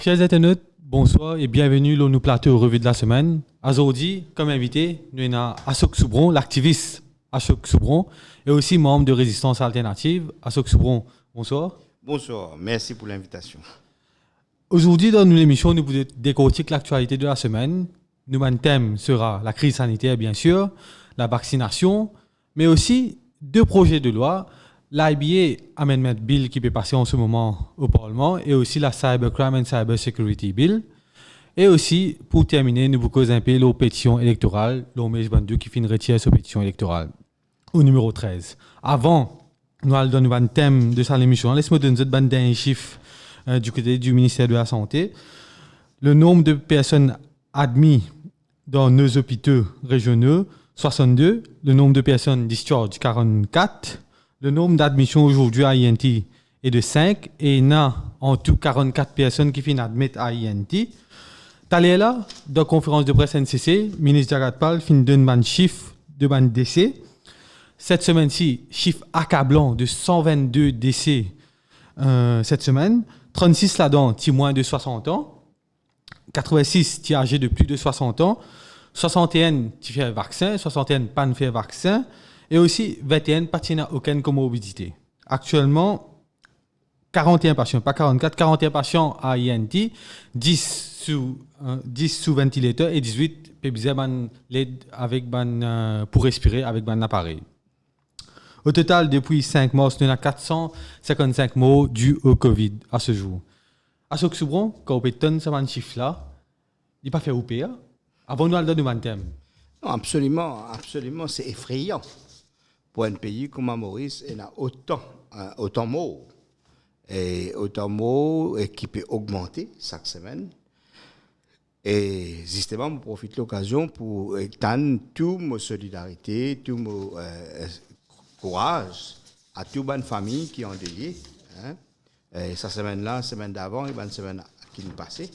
Chers internautes, bonsoir et bienvenue dans nos plateaux revue de la semaine. Aujourd'hui, comme invité, nous avons Ashok Soubron, l'activiste Ashok Soubron, et aussi membre de Résistance Alternative. Ashok Soubron, bonsoir. Bonsoir, merci pour l'invitation. Aujourd'hui, dans l'émission, nous vous décortiquons l'actualité de la semaine. Notre thème sera la crise sanitaire, bien sûr, la vaccination, mais aussi deux projets de loi. L'IBA Amendment Bill qui peut passer en ce moment au Parlement et aussi la Cybercrime and Cybersecurity Bill. Et aussi, pour terminer, nous vous causons un peu la pétition électorale, l'OMEJ Bandou qui finit retirer sa pétition électorale au numéro 13. Avant, nous allons donner un thème de cette émission. Laisse-moi donner un chiffre du côté du ministère de la Santé. Le nombre de personnes admises dans nos hôpitaux régionaux, 62. Le nombre de personnes discharged, 44. Le nombre d'admissions aujourd'hui à INT est de 5 et il y a en tout 44 personnes qui finissent admettre à INT. T'allais là, dans la conférence de presse NCC, le ministre Jagat Pal finit de donner un chiffre de décès. Cette semaine-ci, chiffre accablant de 122 décès cette semaine. 36 là-dedans, qui moins de 60 ans. 86 qui âgés de plus de 60 ans. 61 qui fait vaccin, 61 pas ne fait vaccin. Et aussi, 21 pas n'a aucune comorbidité. Actuellement, 41 patients, pas 44, 41 patients à INT, 10 sous ventilateur et 18 l'aide avec pour respirer avec un appareil. Au total, depuis 5 mois, il y a 455 morts dus au Covid à ce jour. À ce que souvent, quand on peut donner ce chiffre-là, il n'est pas fait au pays. Avant nous, allons donner un thème. Non, absolument, c'est effrayant. Pour un pays comme Maurice, il y a autant mots. Et autant mots qui peut augmenter chaque semaine. Et justement, je profite de l'occasion pour étendre toute ma solidarité, tout mon courage à toutes les familles qui ont endeuillé. Et cette semaine-là, semaine d'avant et une semaine qui nous passait.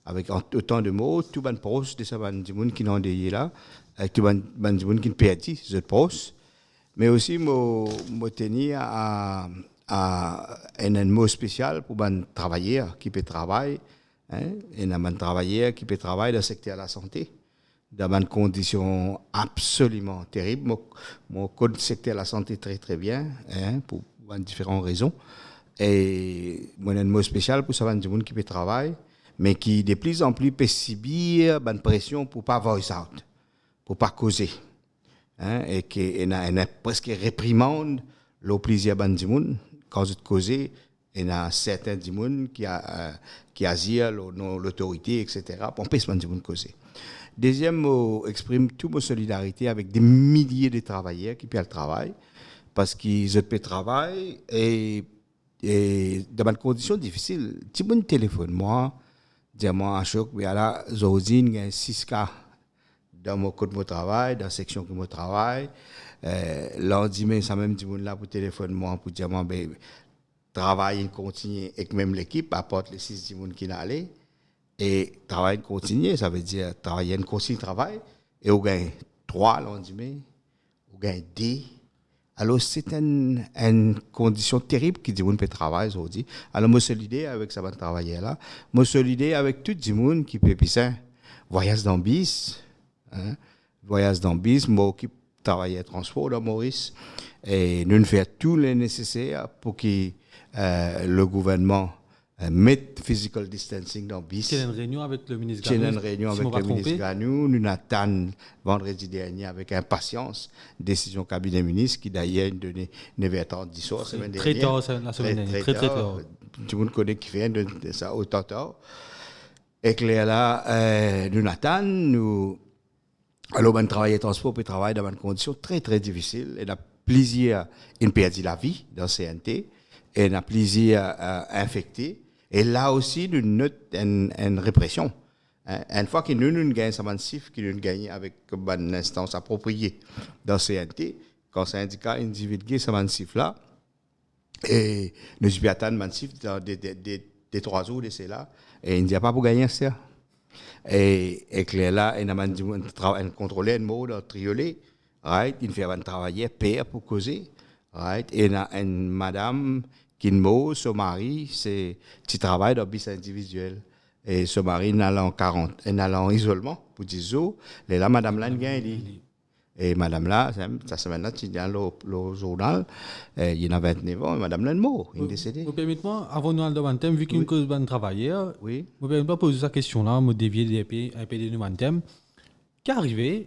Avec autant de mots, tous les proches de ces gens qui ont endeuillé là, avec tous les gens qui ont perdu ces proches. Mais aussi, je tenir à un mot spécial pour les travailleurs qui peuvent travailler. Et les travailleurs qui peuvent travailler dans le secteur de la santé, dans des conditions absolument terribles. Mon code du secteur de la santé très très bien, pour différentes raisons. Et moi, un mot spécial pour ces gens qui peuvent travailler, mais qui de plus en plus peuvent subir une pression pour ne pas voice out, pour ne pas causer. Et qui a presque réprimande le plaisir de gens quand je cause, il y a certains gens qui agissent l'autorité, etc. pour empêcher les gens de causer. Deuxième, exprime toute ma solidarité avec des milliers de travailleurs qui peuvent travailler parce qu'ils peuvent travailler et dans des conditions difficiles. Si vous téléphone moi, dis-moi à choc, mais là, aujourd'hui, il y a 6 cas. Dans mon code de travail, dans la section que je travaille, lundi, ça même dit là pour téléphone moi pour dire moi travail continue avec même l'équipe apporte les 6 personnes qui n'allaient et travail continue, ça veut dire travailler une continue travail et on gagne 3 lundi, on gagne 2. Alors c'est une condition terrible qui dit on peut travailler aujourd'hui. Alors moi solidaire avec ça va travailler là, moi solidaire avec tout le monde qui peut pisser voyage dans bis. Voyage dans bis, moi qui travaille à transport dans Maurice et nous faisons tout le nécessaire pour que le gouvernement mette physical distancing dans bis. C'est une réunion avec le ministre Ganou. C'est une réunion avec le ministre Ganou. Nous attendons vendredi dernier avec impatience décision cabinet ministre qui d'ailleurs donné 9h30 du soir semaine dernière. Très tard la semaine dernière. Très tard. Tout le monde connaît qui vient de ça autant tard. Et que là, nous attendons. Alors, on travaille en transport, on travaille dans des conditions très, très difficiles. Il y a plaisir à perdre la vie dans le CNT, et il y a plaisir à infecter. Et là aussi, nous notons une répression. Une fois que nous gagnons ce massif, que nous gagnons avec une instance appropriée dans le CNT, quand c'est syndicat individuel ce massif-là, et nous y attendons le massif dans des 3 jours de cela, et il n'y a pas pour gagner ça. Et que là, il y a un contrôleur, un mot dans triolet, right? Il fait un travail père pour causer, right? Et il y a une madame qui mot, son mari, qui travaille dans le bis individuel. et ce mari n'allant en isolement pour 10 jours. Et là, madame là, dit. Et madame là, ça se maintenant, tu dans le journal, il y a 29 ans, et madame là est morte, il est décédé. Vous permettez-moi, avant de nous aller vu qu'une cause de travailleur, Oui. vous permettez-moi de poser cette question-là, me dévier un peu de nous thème. Qu'arrive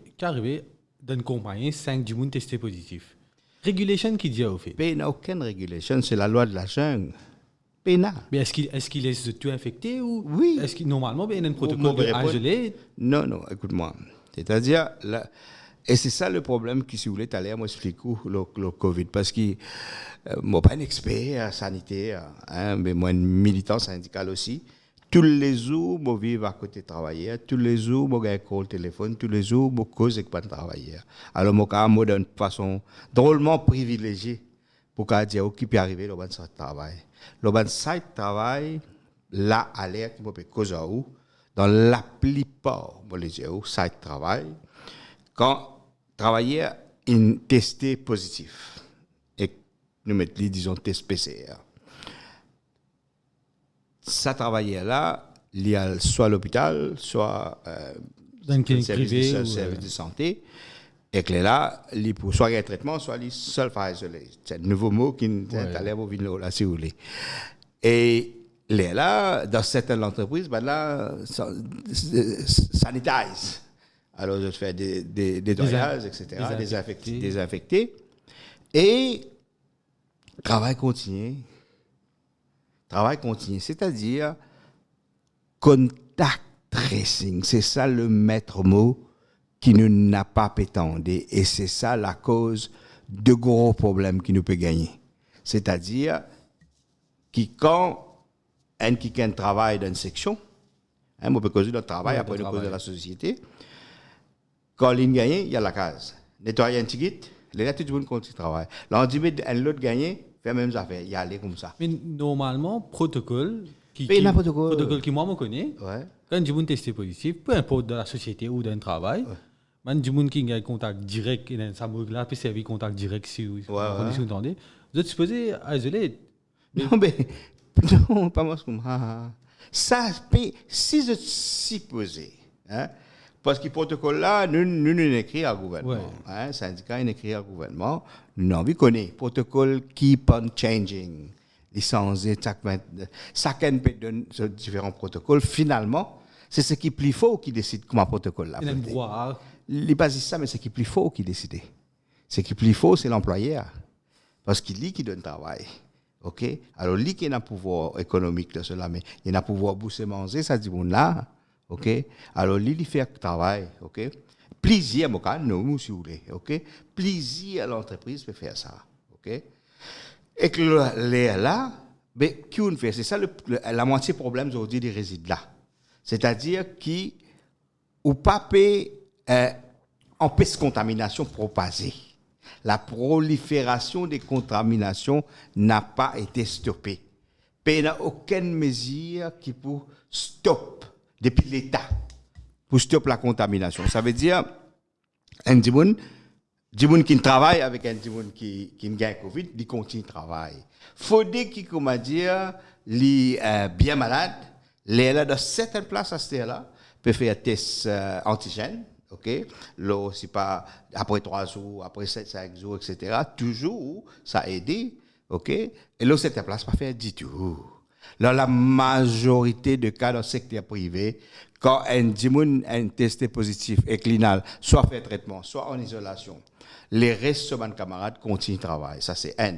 dans une compagnie 5 du monde testé positif? Régulation qui dit au fait? Il n'y a aucune régulation, c'est la loi de la jungle. Pénal. Mais est-ce qu'il est tout infecté ou Oui. est-ce qu'il normalement il y a un protocole de isolé? Non, écoute-moi. C'est-à-dire, et c'est ça le problème qui, si vous voulez, tout à l'heure, moi, explique le Covid. Parce que moi, pas un expert sanitaire, mais moi, un militant syndical aussi. Tous les jours, je vis à côté de travailleurs. Tous les jours, je vais au téléphone. Tous les jours, je cause avec pas de travailleurs. Alors, moi, d'une façon drôlement privilégiée pour dire qui peut arriver le bon site de travail. Le bon site de travail, là, à l'air, qui peut causer où, dans la plupart, je les dire, site de travail, quand travailleur est testé positif, et nous mettons, disons, test PCR, ça travailleur là, il y a soit à l'hôpital, soit dans une clinique service privée service de santé, et que là, il pour soit un traitement, soit il seul faire isoler. C'est un nouveau mot qui est allé au vino là, si vous voulez. Et là, dans certaines entreprises, ben là, sanitise. Alors, je fais des nettoyages, etc., désinfecter. Et travail continu. C'est-à-dire contact tracing. C'est ça le maître mot qui ne n'a pas pétendé. Et c'est ça la cause de gros problèmes qui nous peut gagner. C'est-à-dire que quand un travaille dans une section, on peut causer notre travail, après une cause de la société, quand il gagne, il y a la case. Nettoyer un ticket, les gars, tout le monde continue de travailler. Là, on dit, l'autre gagne, fait la même affaire, il y a aller comme ça. Mais normalement, protocole qui moi me connais, quand du monde testé positif, peu importe dans la société ou dans le travail, man du monde qui a un contact direct, ça me là, peut servir contact direct si vous condition d'entendre. Vous êtes supposé isoler. Non, mais non, pas moi comme ça. Si je supposé, hein, parce que le protocole là, nous écrit à gouvernement, syndicat écrit à gouvernement, nous avons connaît protocole keep on changing, licencié chacun peut donner différents protocoles. Finalement, c'est ce qui est plus fort qui décide comment protocole là. Il n'est pas ça, mais c'est ce qui est plus fort qui décide. Ce qui est plus fort, c'est l'employeur, parce qu'il lit qui donne travail. OK? Alors, lui qui a un pouvoir économique de cela, mais il a un pouvoir bousser manger, ça dit bon là. OK? Alors, lui, il fait le travail. OK? Plaisir, nous, si vous voulez. OK? Plaisir à l'entreprise peut faire ça. OK? Et que là, qui on fait? C'est ça la moitié problème aujourd'hui des résidus là. C'est-à-dire qui ou pas empêche contamination propagée. La prolifération des contaminations n'a pas été stoppée. Il n'y a aucune mesure qui peut stopper depuis l'État pour stopper la contamination. Ça veut dire un dimoun qui travaille avec un dimoun qui gagne Covid, il continue de travailler. Faut dire qu'il comment dire, il est bien malade, là dans certaines places à ce là peut faire un test antigène. OK? Là, c'est pas après 3 jours, après 5 jours, etc. Toujours, ça a aidé. OK? Et là, cette place pas faire du tout. Là, la majorité de cas dans le secteur privé, quand un testé positif et clinal, soit fait traitement, soit en isolation, les restes de mes camarades continuent de travailler. Ça, c'est un.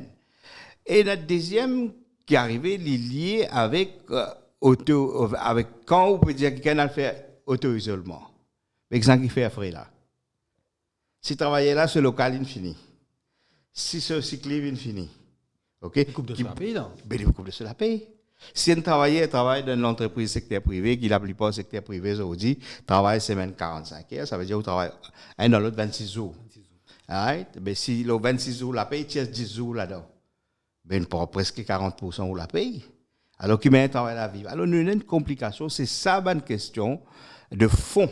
Et la deuxième qui est arrivée, il est lié avec, quand on peut dire qu'il a fait auto-isolement. Exemple qui fait frais là. Si travailler là, ce local est fini. Si ce cycle est fini. OK? Les coupes de cela paye, non? Les coupes de cela paye. Si un travailleur travaille dans l'entreprise secteur privé, qui la plupart secteur privé aujourd'hui, travaille semaine 45 heures, ça veut dire qu'il travaille un dans l'autre 26 jours. Right? Mais si le 26 jours la paye, tu as 10 jours là-dedans. Ben, pour presque 40% on la paye. Alors, qui met un travail à vivre. Alors, nous avons une complication, c'est ça, bonne question de fond.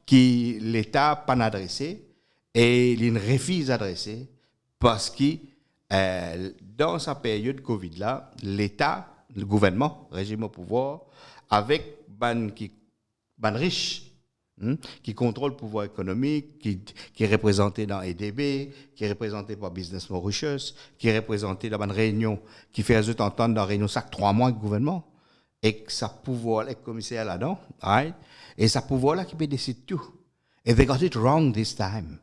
Qui l'État n'a pas adressé et il refuse d'adresser parce que dans sa période Covid là, l'État, le gouvernement, régime au pouvoir, avec ban riche, qui contrôle le pouvoir économique, qui est représenté dans EDB, qui est représenté par Business Mauritius, qui est représenté dans une réunion, qui fait eux entendre dans la réunion chaque 3 mois avec le gouvernement, et que ça pouvoir, les commissaires là-dedans, right? Et ça pouvoir là qui peut décider tout. Et they got it wrong this time.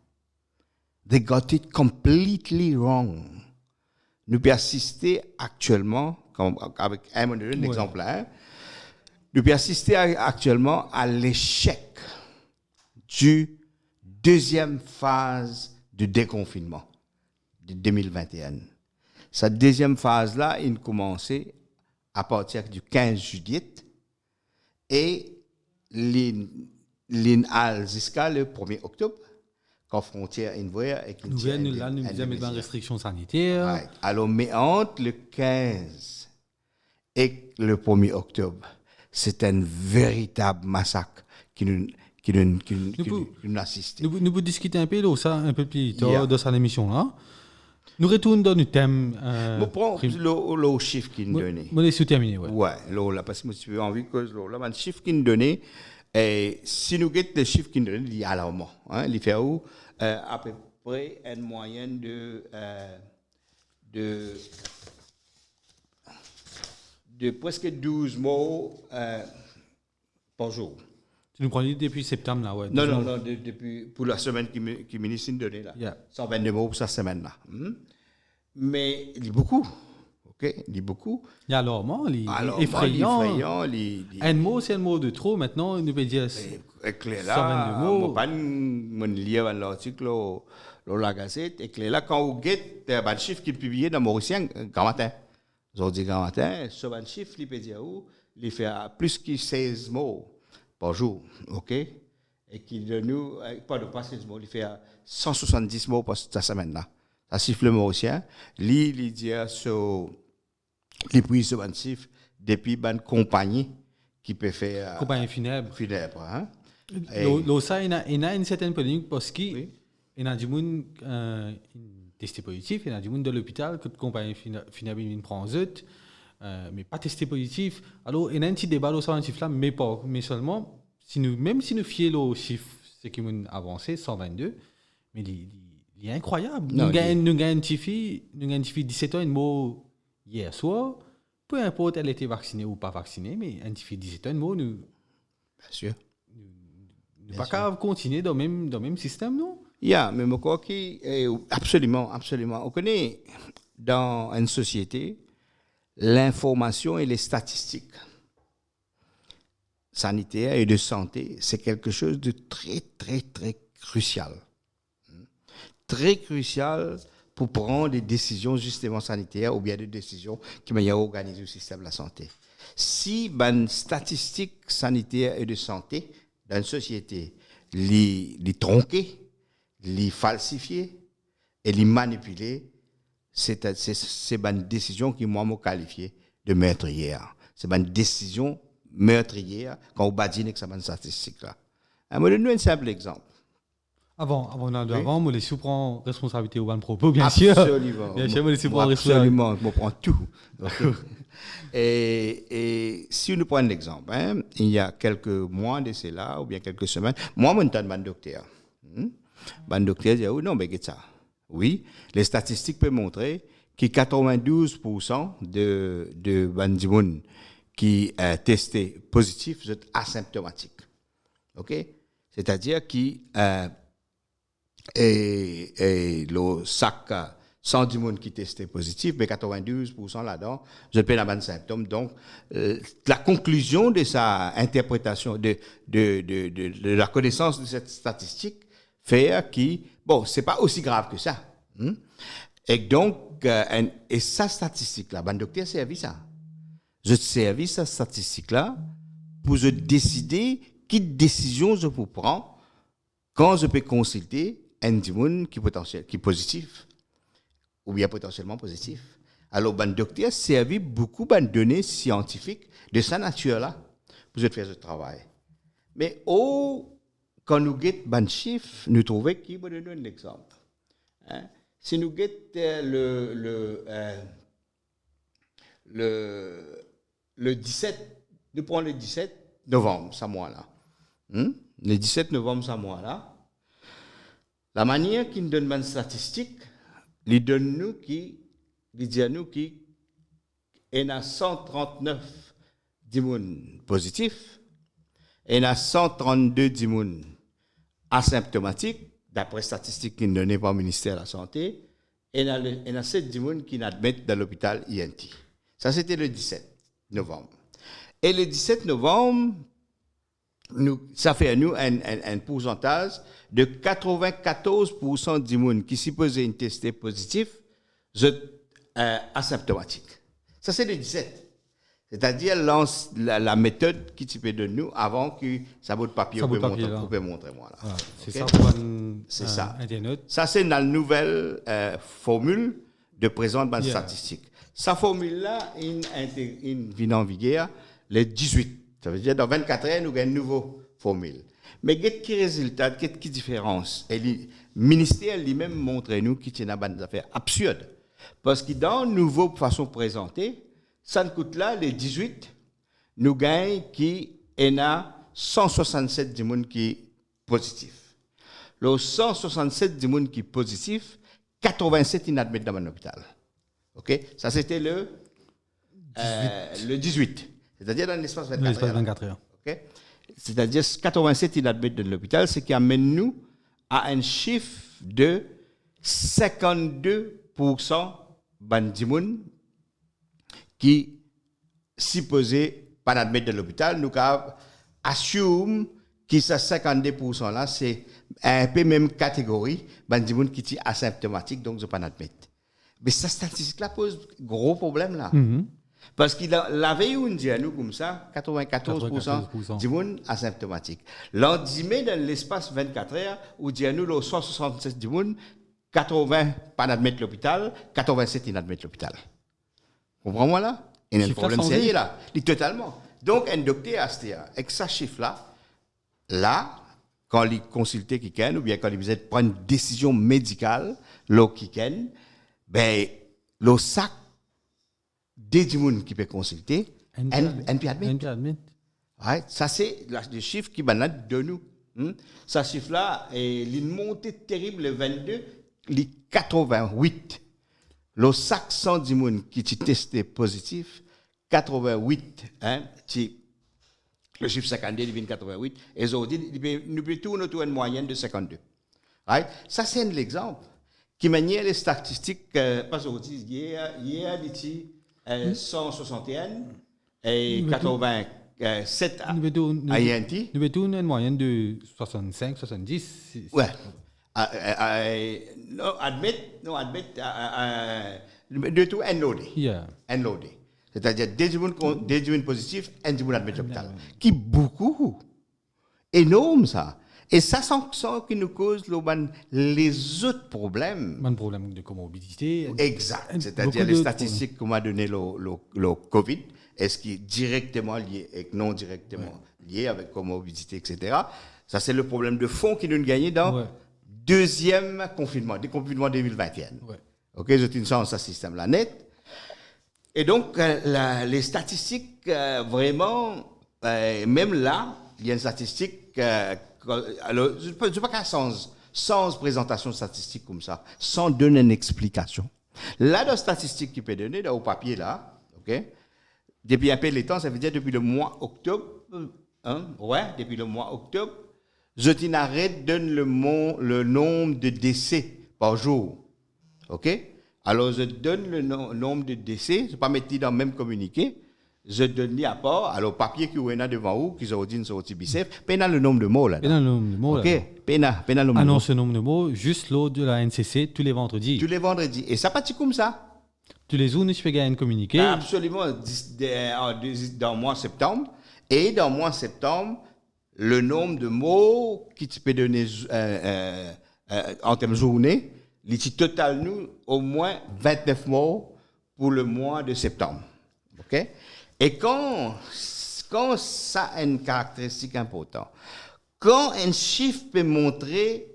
They got it completely wrong. Nous pouvons assister actuellement, avec un exemplaire, nous pouvons assister actuellement à l'échec du deuxième phase de déconfinement de 2021. Cette deuxième phase-là, il a commencé à partir du 15 juillet et l'INAL jusqu'à le 1er octobre, quand frontière est ouverte et qu'il nous avons des restrictions sanitaires. Right. Alors, mais entre le 15 et le 1er octobre, c'est un véritable massacre qui nous assiste. Nous pouvons discuter un peu de ça un peu plus tard dans cette émission-là. Nous retournons dans le thème. Je prends le chiffre qu'il nous donne. Je laisse terminer. Ouais, là, parce que j'ai envie que là, le chiffre qu'il nous donne, et si nous avons le chiffre qu'il nous donne, il y a alarmant. Il fait où à peu près une moyenne de presque 12 mots par jour. Tu nous prends depuis septembre, là, ouais. Non, depuis, pour la semaine qui me donné, là. Yeah. 122 mots pour cette semaine-là. Mais il y a beaucoup. OK? Il y a beaucoup. Il y a alarmant, effrayant. Un mot, c'est un mot de trop. Maintenant, nous peut dire 122 mots. Je lis l'article dans la Gazette. Et là, quand vous guettez un chiffre qui est publié dans Mauricien, grand matin. Aujourd'hui, grand matin, ce chiffre, il peut dire où? Il fait plus que 16 mots par jour, OK? Et qui donne nous, pas 16 mots, il fait 170 mots pour cette semaine-là. Ça siffle le Mauricien. Il dit sur les prix ce chiffre depuis une compagnie qui peut faire. Compagnie funèbre. Hein? Ça, il y a une certaine polémique parce qu'il y a du monde testé positif, il y a du monde de l'hôpital que la compagnie funèbre prend en autres. Mais pas testé positif. Alors, il y a un petit débat sur ce chiffre-là, mais seulement, même si nous fions le chiffre, c'est qui m'a avancé, 122, mais il est incroyable. Nous avons une petite fille, 17 ans, une mot hier soir, peu importe elle était vaccinée ou pas vaccinée, mais une petite fille 17 ans, une mot, nous. Bien sûr. Nous pas qu'à continuer dans le même système, non? Mais je crois absolument. On connaît dans une société, l'information et les statistiques sanitaires et de santé, c'est quelque chose de très, très, très crucial. Très crucial pour prendre des décisions justement sanitaires ou bien des décisions qui vont organiser le système de la santé. Si les statistiques sanitaires et de santé dans une société les tronquées, les falsifiées et les manipulées, c'est une décision qui m'a qualifié de meurtrière. C'est une décision meurtrière quand on badine que ça une statistique là. Je vais donner un simple exemple. Avant, je laisse prendre responsabilité au ban propos, bien sûr. Absolument. Bien sûr, je laisse prendre responsabilité. Absolument, je prends tout. Et si nous prenons l'exemple, il y a quelques mois de cela, ou bien quelques semaines, moi, je suis un docteur. Un docteur dit, non, mais qu'est-ce ça? Oui, les statistiques peuvent montrer que 92% de bandimoun qui est testé positif sont asymptomatiques. OK? C'est-à-dire que le sac 110 personnes qui testé positif, mais 92% là-dedans, je ne pas de symptômes. Donc, la conclusion de sa interprétation, de la connaissance de cette statistique, fait que, bon, c'est pas aussi grave que ça. Et donc, et sa statistique-là, le docteur servi ça. Je servis cette statistique-là pour je décider quelle décision je peux prendre quand je peux consulter un monde qui est positif ou bien potentiellement positif. Alors, le docteur servi beaucoup de données scientifiques de sa nature-là pour je faire ce travail. Mais quand nous avons ban chiffre, nous trouvons qu'il va donner un exemple. Si nous avons le 17 nous prenons le 17 novembre, ça mois-là. Le 17 novembre, ça mois-là. La manière qu'il nous donne une statistique, il donne nous qui, il dit à nous qui, il y a 139 dimoun positifs, il y a 132 dimoun asymptomatiques, d'après statistiques qui nous données par le ministère de la Santé, et il y a 7 dimoun qui n'admettent dans l'hôpital INT. Ça, c'était le 17 novembre. Et le 17 novembre, ça fait à nous un pourcentage de 94% des gens qui supposaient être testés positifs sont asymptomatiques. Ça, c'est le 17. C'est-à-dire la méthode qui tu peux donner nous avant que ça bout de papier vous pouvez montrer moi là. Voilà. C'est Okay? ça pour c'est ça. Internet. Ça, c'est la nouvelle formule de présente base statistique. Sa formule-là, il vient en vigueur le 18. Ça veut dire dans 24 heures, nous avons une nouvelle formule. Mais quel résultat, quelle différence? Et le ministère lui-même montre nous qu'il y a des affaires absurdes. Parce que dans une nouvelle façon présentée, ça nous coûte là, le 18, nous gagnons qui en a 167 du monde qui est positif. Le 167 du monde qui est positif, 87 inadmettent dans un hôpital. OK? Ça, c'était le 18. C'est-à-dire dans l'espace 24 heures. OK? C'est-à-dire 87 inadmettent dans l'hôpital, ce qui amène nous à un chiffre de 52% bandimoun qui supposé pas admettre dans l'hôpital. Nous assume que ces 52% là, c'est un peu même catégorie bandimoun qui est asymptomatique, donc je pas admettre. Mais cette statistique-là pose gros problème là. Parce qu'il avait eu une dit à nous comme ça, 94% du monde asymptomatique. L'endimé dans l'espace 24 heures, où dit à nous, le 167 du monde, 80 pas admettre l'hôpital, 87 inadmettent l'hôpital. Comprenez-moi là? Il y a un problème sérieux là. Totalement. Donc, un docteur Astia, avec ce chiffre-là, là, quand il consulte quelqu'un, ou bien quand il veut prendre une décision médicale, quelqu'un, ben, le sac des gens qui peuvent consulter, un peut admettre. Ouais, ça, c'est le chiffre qui est de nous. Ce chiffre-là, il est monté terrible le 22, le 88. Le sac 110 gens qui sont testés positifs, 88, le chiffre 52 devient 88, et aujourd'hui, nous pouvons tourner autour d'une moyenne de 52. Right? Ça, c'est un exemple qui manière les statistiques, pas aujourd'hui, hier, ici, 161 et 87 à INT. Nous mettons une moyenne de 65, 70. Ouais. Non, admettre, de tout unloadé. Yeah. Unloadé. C'est-à-dire des gens positifs, un gens admettre l'hôpital. Qui beaucoup. Énorme ça. Et ça, sans qui nous cause les autres problèmes. Un problème de comorbidité. Exact. C'est-à-dire les statistiques qu'on m'a donné le COVID, est-ce qui est directement lié et non directement lié avec comorbidité, etc. Ça, c'est le problème de fond qui nous a gagné dans le deuxième confinement, déconfinement 2021. OK, j'ai une chance à ce système-là net. Et donc, les statistiques, vraiment, même là, il y a une statistique. Alors, je ne peux pas qu'à sans présentation de statistiques comme ça, sans donner une explication. Là, dans statistique qui peut donner, au papier là, ok, depuis un peu de temps, ça veut dire depuis le mois octobre, depuis le mois octobre, je t'arrête donne le nombre de décès par jour, ok. Alors, je donne le nombre de décès, je ne vais pas mettre dans le même communiqué. Je donne à part, alors papier qui est devant vous, qui ont dit une sortie bicef, pénal le nombre de mots là. Pénal le nombre de mots. OK, pénal le nombre de mots. Annonce le nombre de mots, juste l'eau de la NCC, tous les vendredis. Tous les vendredis. Et ça partit comme ça. Tous les jours, je fais gagner un communiqué. Absolument, dans le mois de septembre. Et dans le mois de septembre, le nombre de mots qui tu peux donner en termes de journée, il total nous au moins 29 mots pour le mois de septembre. OK? Et quand ça a une caractéristique importante, quand un chiffre peut montrer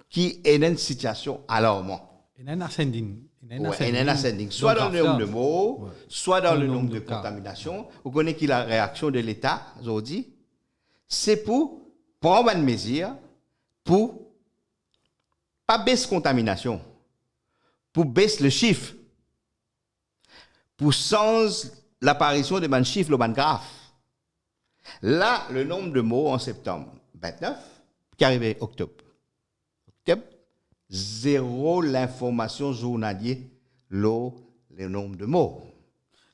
qu'il est dans une situation alarmante, Il y a un ascending. Ouais, un ascending. Soit dans le nombre de morts, soit dans le nombre de cas. contaminations. Vous connaissez qui la réaction de l'État aujourd'hui? C'est pour prendre une mesure pour pas baisser la contamination, pour baisser le chiffre, pour sans l'apparition de chiffres le grave. Là, le nombre de morts en septembre 29, qui arrive octobre. Octobre, zéro l'information journalière, le nombre de morts.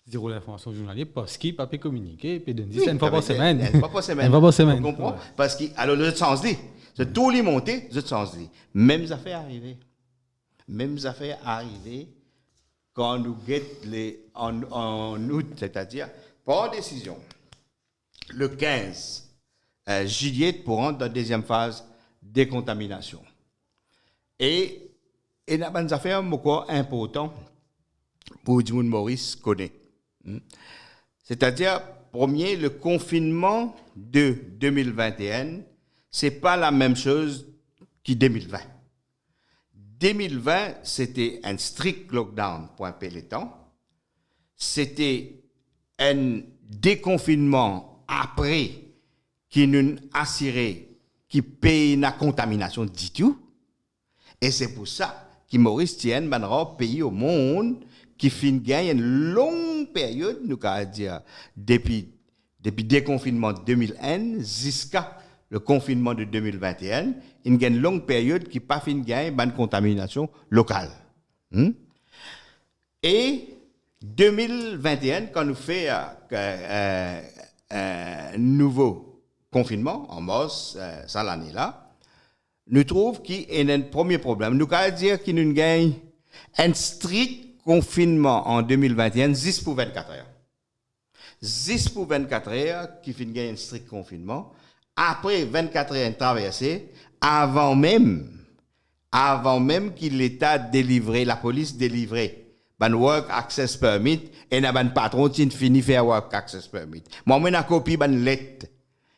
Zéro l'information journalière parce qu'il n'a pas communiqué, puis de Oui, une fois par semaine. Une fois par semaine. Une fois par semaine. Tu comprends? Parce que, alors, le sens dit, c'est tout les monter, le sens dit. Même affaires arrivées. Même affaires arrivées quand nous guettons en août, c'est-à-dire, par décision, le 15 juillet pour rentrer dans la deuxième phase de décontamination. Et il y a des affaires encore importantes pour Edmund Maurice connaît. C'est-à-dire, premier, le confinement de 2021, ce n'est pas la même chose que 2020. 2020, c'était un strict lockdown pour un péloton. C'était un déconfinement après qui nous assurait qui paye la contamination du tout. Et c'est pour ça que Maurice tient un pays au monde qui finit gagner une longue période, nous allons dire, depuis le déconfinement de 2001 jusqu'à le confinement de 2021, il y a une longue période qui n'a pas fini gagner une contamination locale. Et 2021, quand nous faisons un nouveau confinement, en mars, ça l'année-là, nous trouvons qu'il y a un premier problème. Nous allons dire qu'il nous gagne un strict confinement en 2021, 10 pour 24 heures. 10 pour 24 heures qui finit un strict confinement. Après 24 heures traversées, avant même que l'État délivrait, la police délivrait, ban work access permit, et n'a ban patron qui finit faire work access permit. Moi, j'ai une copie ban lettre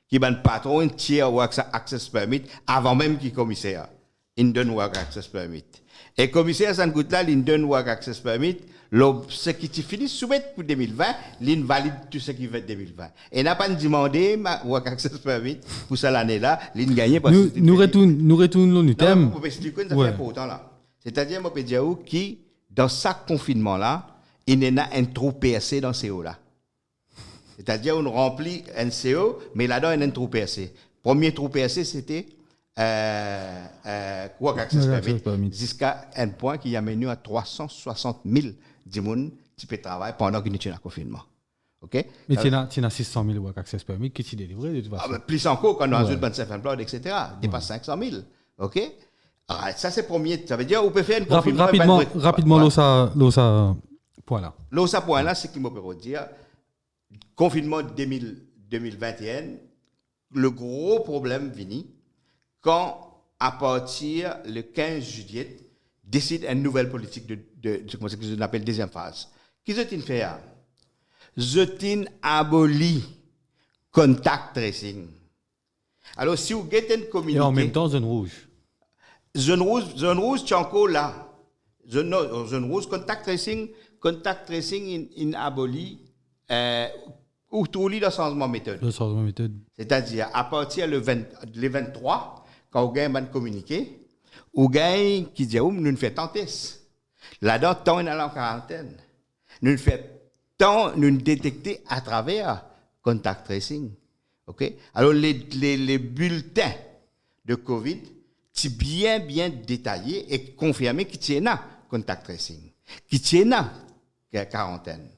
qui ban patron tire work access permit avant même qu'il commissaire. Il donne work access permit. Et commissaire Sangoutla, il donne work access permit. Ce qui finit soumettre pour 2020, il valide tout ce qui fait 2020. Et n'a pas demandé work access permit pour cette année-là, il gagne parce que nous retournons le thème. Vous expliquer ça fait important là. C'est-à-dire moi peux dire qui dans chaque confinement là, il y a un trou percé dans CO là. C'est-à-dire on remplit un CO, mais là-dedans il y a un trou percé. Premier trou percé c'était work access permit jusqu'à un point qui a mené à 360 000 personnes qui peuvent travailler pendant qu'il y a un confinement. Okay? Mais tu as 600 000 work access permit qui sont délivrés de toute façon. Plus encore quand on a 25 emplois, etc. Dépasse 500 000. OK? Alors, ça c'est premier. Ça veut dire qu'on peut faire une confinement. Rapidement, l'OSA point là. L'OSA point là, c'est qui me peut dire. Confinement 2021, le gros problème vient quand, à partir le 15 juillet, décide une nouvelle politique de ce qu'on appelle deuxième phase. Qu'est-ce qu'ils fait? Ils abolit contact tracing. Alors, si vous avez une communiqué... Et en même temps, zone rouge. Zone rouge, tu es encore là. Zone rouge, contact tracing, in abolit ou tout le changement de méthode. Le changement de méthode. C'est-à-dire, à partir le 23, quand vous avez un communiqué, vous avez qui dit, nous faisons tant tests. Là-dedans, tant on est en quarantaine. Nous faisons tant nous détecter à travers contact tracing. OK? Alors, les bulletins de COVID, c'est bien détaillé et confirmé qui tiennent à contact tracing, qui tiennent à quarantaine.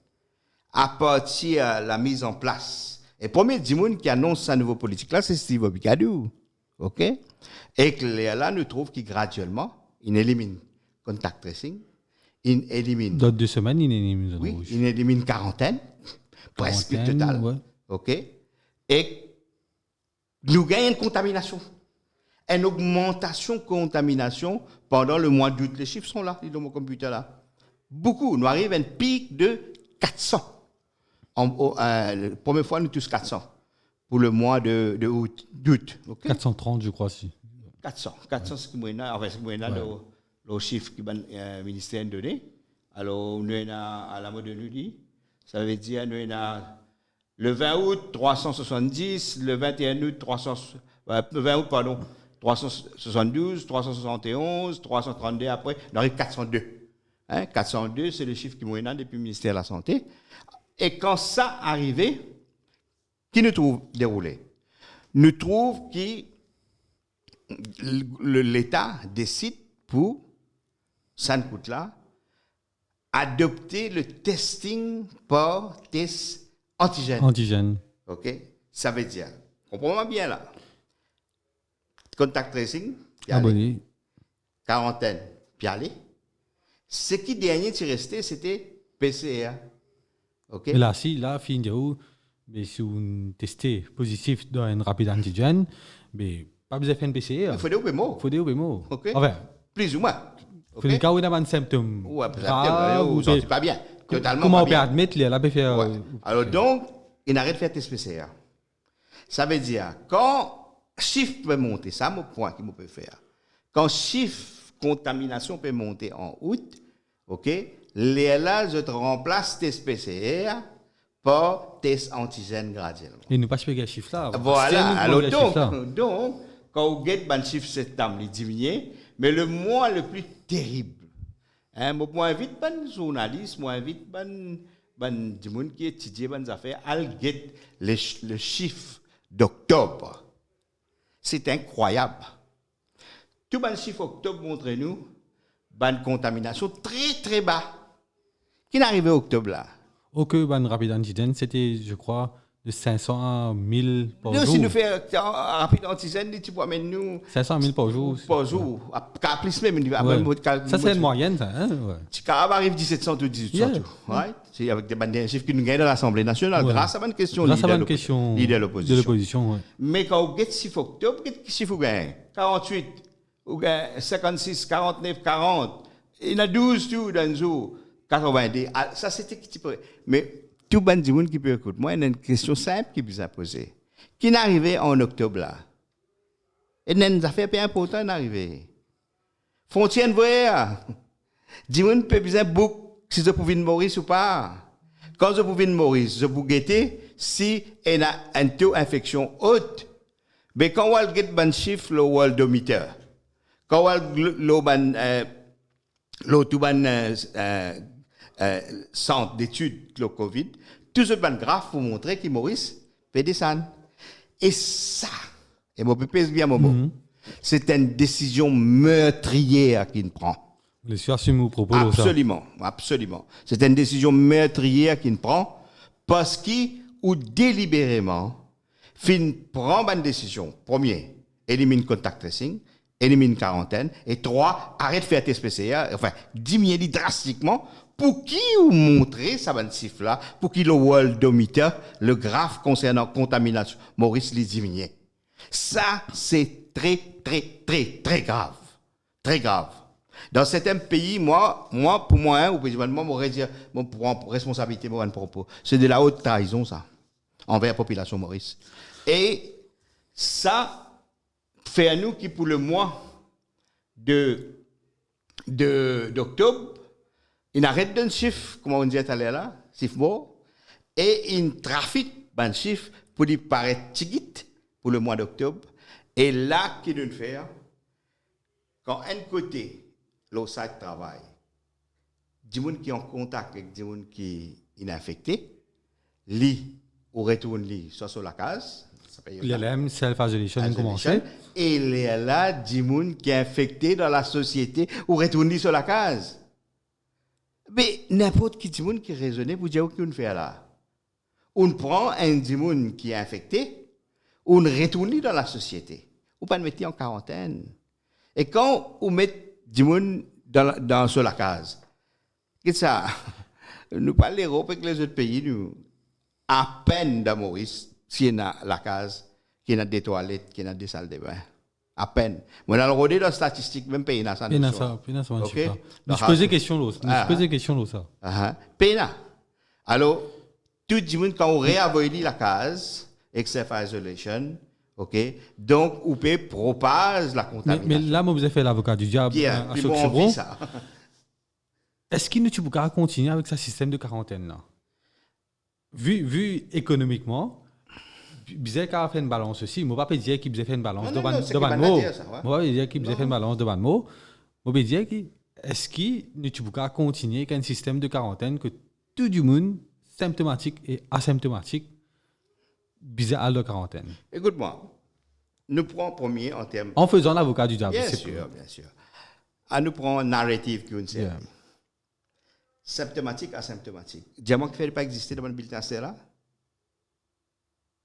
À partir de la mise en place. Et le premier Dimoun qui annonce sa nouvelle politique là, c'est Steve Obicadou. OK? Et que là, nous trouvons qu'il graduellement, il élimine contact tracing, il élimine. Dans 2 semaines, il élimine zone rouge. Il élimine quarantaine, presque totale. Ouais. OK? Et nous gagnons une contamination. Une augmentation de contamination pendant le mois d'août. Les chiffres sont là, dans mon computer là. Beaucoup. Nous arrivons à un pic de 400. La première fois, nous tous 400 pour le mois d'août. Okay? 430, je crois, si. 400, c'est ce qui m'a enfin, c'est ce qui m'a le chiffre que le ministère a donné. Alors, nous avons à la mode de nous dit, ça veut dire nous avons le 20 août 370, le 21 août 20 août pardon, 372, 371, 332 après, on arrive 402. 402, c'est le chiffre qui est depuis le ministère de la Santé. Et quand ça arrivé, qui nous trouve déroulé? Nous trouve que l'État décide pour, ça ne coûte là, adopter le testing par test antigène. OK? Ça veut dire, comprenez-moi bien là, contact tracing, Abonné. quarantaine, puis aller. Ce qui dernier qui restait, c'était PCR. OK? Mais là, fin de où, mais si on testé positif dans un rapide antigène, mais pas besoin de faire un PCR. Il faut des mot. OK? Enfin, plus ou moins. il faut cas où on a un symptôme. Ouais, vous sentez pas bien. Totalement comment pas on peut bien. admettre là, peut faire. Ouais. Alors donc, il arrête de faire test PCR. Ça veut dire, quand chiffre peut monter, ça c'est mon point qu'il peut faire. Quand chiffre contamination peut monter en août, OK, là, je te remplace test PCR par test antigène graduellement. Et nous pas checker les chiffres là. Voilà. Alors donc, quand vous guettez le chiffre septembre, il diminue, mais le mois le plus terrible, moi invite les journalistes, moi invite les gens qui étudient les affaires à guetter le chiffre d'octobre. C'est incroyable. Tout le chiffre d'octobre montre nous une contamination très très bas. Qui n'est arrivé en octobre là? Aucun ban rapide antigène, c'était, je crois, de 500 à 1000 par Nous, jour. si nous faisons un rapide antigène, tu vois, mais nous. 500 000 par jour. Par jour. À plus même. Ouais. Ça, c'est une moyenne, ça. Hein? Ouais. Si Carab arrive 1700 ou 1800, right? C'est avec des chiffres que nous gagnons dans l'Assemblée nationale, grâce à une question de l'opposition. Ouais. Mais quand vous gagnez 6 octobre, qu'est-ce que vous gagnez? 48, ou 56, 49, 40. Il y en a 12 tout dans le jour. 90. Ça, c'était qui peut. Mais tout le monde qui peut écouter, moi, il y a une question simple qui vous a posée. Qui est arrivé en octobre là? Et il y a une affaire bien importante arrivée. Fontaine, voyez, dis-moi, peut besoin beaucoup si je pouvais Maurice ou pas. Quand je pouvais Maurice, je pouvais guetter si il y a un taux d'infection haute. Mais quand on get ban chiffre le worldometer, quand on centre d'études le Covid, tout ce ban graphe pour montrer que Maurice peut descendre. Et ça, et mon pépé bien mon mot, c'est une décision meurtrière qu'il prend. Le assume au propos Absolument. C'est une décision meurtrière qu'il prend parce qu'il ou délibérément prend une décision. Premier, élimine contact tracing, élimine quarantaine, et 3, arrête de faire test PCR, enfin, diminuer drastiquement pour qui vous montrer ça va chiffre là, pour qu'il le worldometer, le graphe concernant contamination, Maurice les diminue. Ça, c'est très, très, très, très grave. Très grave. Dans certains pays, pour moi, ou précisément, moi, j'aurais dit, pour responsabilité, mon propos, c'est de la haute trahison, ça, envers la population Maurice. Et ça fait à nous qui, pour le mois d'octobre, il arrête d'un chiffre, comme on dit tout à l'heure là, chiffre mort, et il trafique un chiffre pour lui paraître tigit pour le mois d'octobre. Et là, qu'il doit faire, quand un côté, l'OSA travaille, des gens qui ont contact avec des gens qui sont infectés, lui, ou retourne soit sur la case, l'ILM, self-isolation, commencé. Et il y a là des gens qui sont infectés dans la société, ou retourne sur la case. Mais n'importe qui monde qui raisonne pour dire qu'on fait là. On prend un démon qui est infecté, on retourne dans la société. On pas le mettre en quarantaine. Et quand on met démon sur la case, qu'est-ce que ça? Nous parlons l'Europe et les autres pays, nous, à peine dans Maurice, s'il y a la case, qu'il y a des toilettes, qu'il y a des salles de bain. À peine. Moi, dans le rodé de la statistique, même pays n'a ça. Pays n'a ça. Je posais question là, ça. Pays n'a. Alors, tout le monde, quand on réavoue la case, self-isolation, OK? Donc, on peut propager la Mais contamination. là, moi, vous avez fait l'avocat du diable Bien, à puis Choc bon, on Chevron. vit ça. Est-ce qu'il ne tu peux continuer avec ce système de quarantaine là? Vu économiquement, bizarre qu'il a fait une balance aussi. Moi, pas dire qu'il a fait une balance Non, non, non, c'est de qu'il ban va mot. dire ça, ouais. Moi, pas dire qu'il a fait une balance de ban mot. Moi, pas dire que est-ce qu'il ne tu peux continuer avec un système de quarantaine que tout le monde symptomatique et asymptomatique bizarre à la quarantaine. Écoute-moi, nous prenons premier en termes. En faisant l'avocat du diable. Bien c'est sûr, bien sûr. À nous prendre un narrative qui est Yeah. symptomatique, asymptomatique. Diamant qui ne fait pas exister dans le bulletin, c'est là.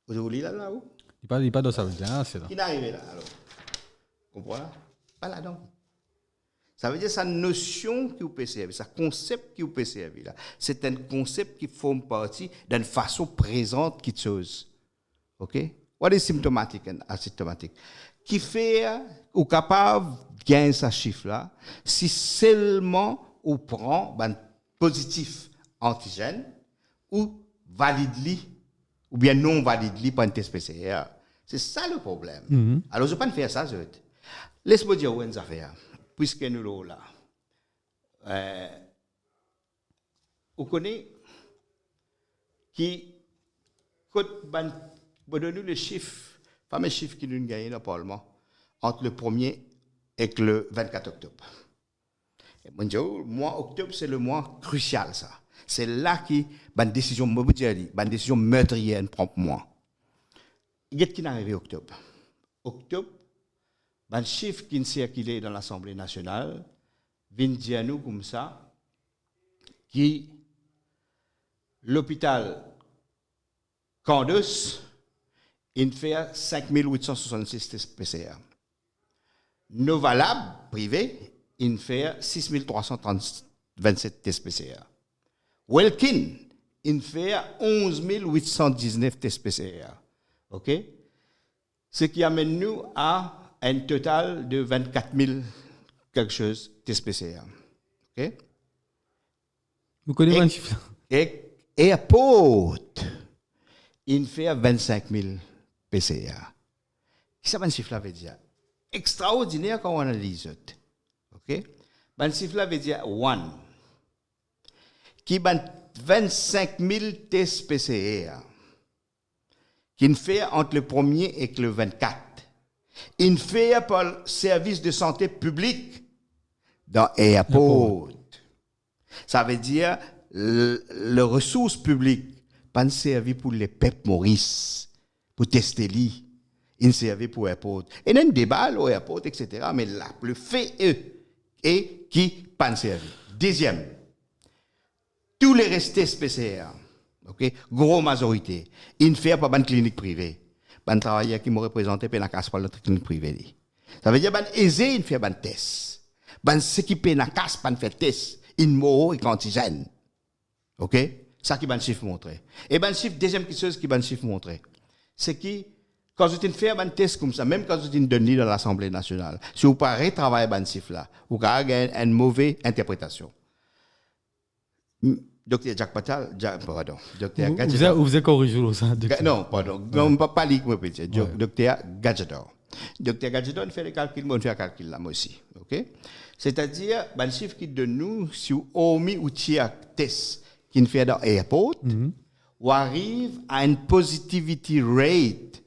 Vous voulez là où? Il n'est pas dans sa bulletin, c'est là. Qui n'est arrivé là alors? Comprenez? Pas là-dedans. Ça veut dire sa notion qui vous peut servir, sa concept qui vous peut servir là. C'est un concept qui forme partie d'une façon présente qui chose. OK? What is symptomatic and asymptomatic? Qui fait ou capable de gagner ce chiffre là si seulement on prend ben positif antigène ou valide ou bien non valide pour un test PCR. C'est ça le problème. Alors je ne vais pas faire ça. Laisse-moi dire où est affaire. Puisque nous sommes là. On connaît qui quand nous donne le chiffre, fameux chiffre qui nous gagne dans le Parlement entre le 1er et le 24 octobre. Et mon Dieu, le mois octobre, c'est le mois crucial, ça. C'est là que la décision meurtrière prend pour moi. Qu'est-ce qui est arrivé en octobre? Octobre, le chiffre qui circulait dans l'Assemblée nationale vient dire nous comme ça que l'hôpital Candos il fait 5866 tests PCR. Novalab, privé, il fait 6327 tests PCR. Welkin, il fait 11 819 tests PCR. OK? Ce qui amène nous à un total de 24 000 quelque chose tests PCR. OK? Vous connaissez un chiffre? Et Airport, il fait 25 000 PCR. Qu'est-ce que ce chiffre veut dire? Extraordinaire quand on analyse. OK? Ce chiffre veut dire 1. Qui a 25 000 tests PCR. Qui fait entre le 1er et le 24. Il fait par le service de santé publique dans Airport. Ça veut dire les ressources publiques pas servi pour les peuples Maurice, pour tester lui, il servi pour Airport. Et il y a un débat au Airport, etc. Mais là, le fait est qui pas servi. Deuxième, tous les restés PCR, ok, gros majorité, ils ne font pas de clinique privée. Ban travailleurs qui m'ont représenté pour la casse par notre clinique privée. Ça veut dire ban aisé, il fait ban test. Ban s'équiper la casse pas faire test, il mort et antigène. OK? Ça qui ban chiffre montré. Et ban chiffre deuxième chose qui ban chiffre montré, c'est que quand vous faites un test comme ça, même quand vous êtes donné dans l'Assemblée nationale, si vous pas retravailler ban chiffre là, vous avez une mauvaise interprétation. Docteur Jacques Patal, pardon, docteur Gadjador. Vous avez corrigé ça. Non, pardon, on ne peut pas lire, docteur Gadjador. Docteur Gadjador fait les calculs, moi, on fait les calculs là, moi aussi. OK? C'est-à-dire, le chiffre qui donne nous, si vous avez un tiers test qui fait dans l'aéroport, on arrive à une positivity rate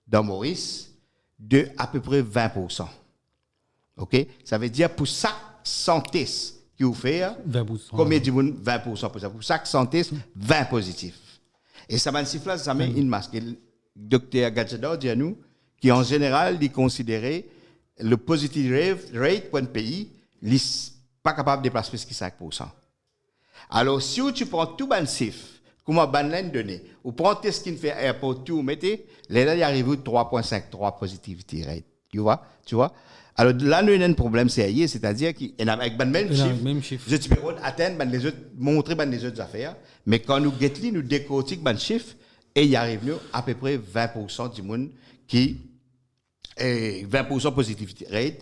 dans Maurice de à peu près 20%. OK? Ça veut dire pour chaque 100 tests qui vous fait, 20%. combien de monde 20% pour ça? Pour chaque 100 tests, 20 positifs. Et ça va chiffre là, ça met une masque. Le docteur Gadjador dit à nous qu'en général, il considérait le positive rate pour un pays, il n'est pas capable de dépasser plus que 5%. Alors, si tu prends tout le chiffre, comme un ban donné, ou prends le test qui fait airport tout, mettez, là, il arrive à 3,53 positivity rate. Tu vois? Alors là, nous avons un problème sérieux, c'est-à-dire qu'avec le même chiffre, je peux atteindre les autres, montrer les autres affaires, mais quand nous guettons, nous décortiquons le chiffre, et il arrive à peu près 20% du monde qui est 20% positivity rate,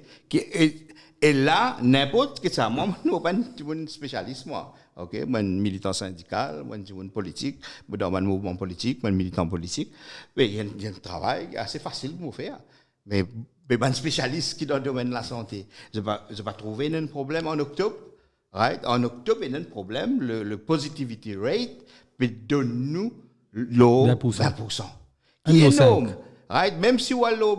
Et là, n'importe qui ça, moi, je ne suis pas un spécialiste, moi. Ok, moi, un militant syndical, moi, je suis un politique, moi, dans un mouvement politique, moi, un militant politique. Mais il y a un travail assez facile pour faire. Mais un spécialiste qui est dans le domaine de la santé, je vais trouver un problème en octobre. Right? En octobre, il y a un problème, le positivity rate peut donner l'eau 20%. Qui est énorme. Right? Même si on a l'eau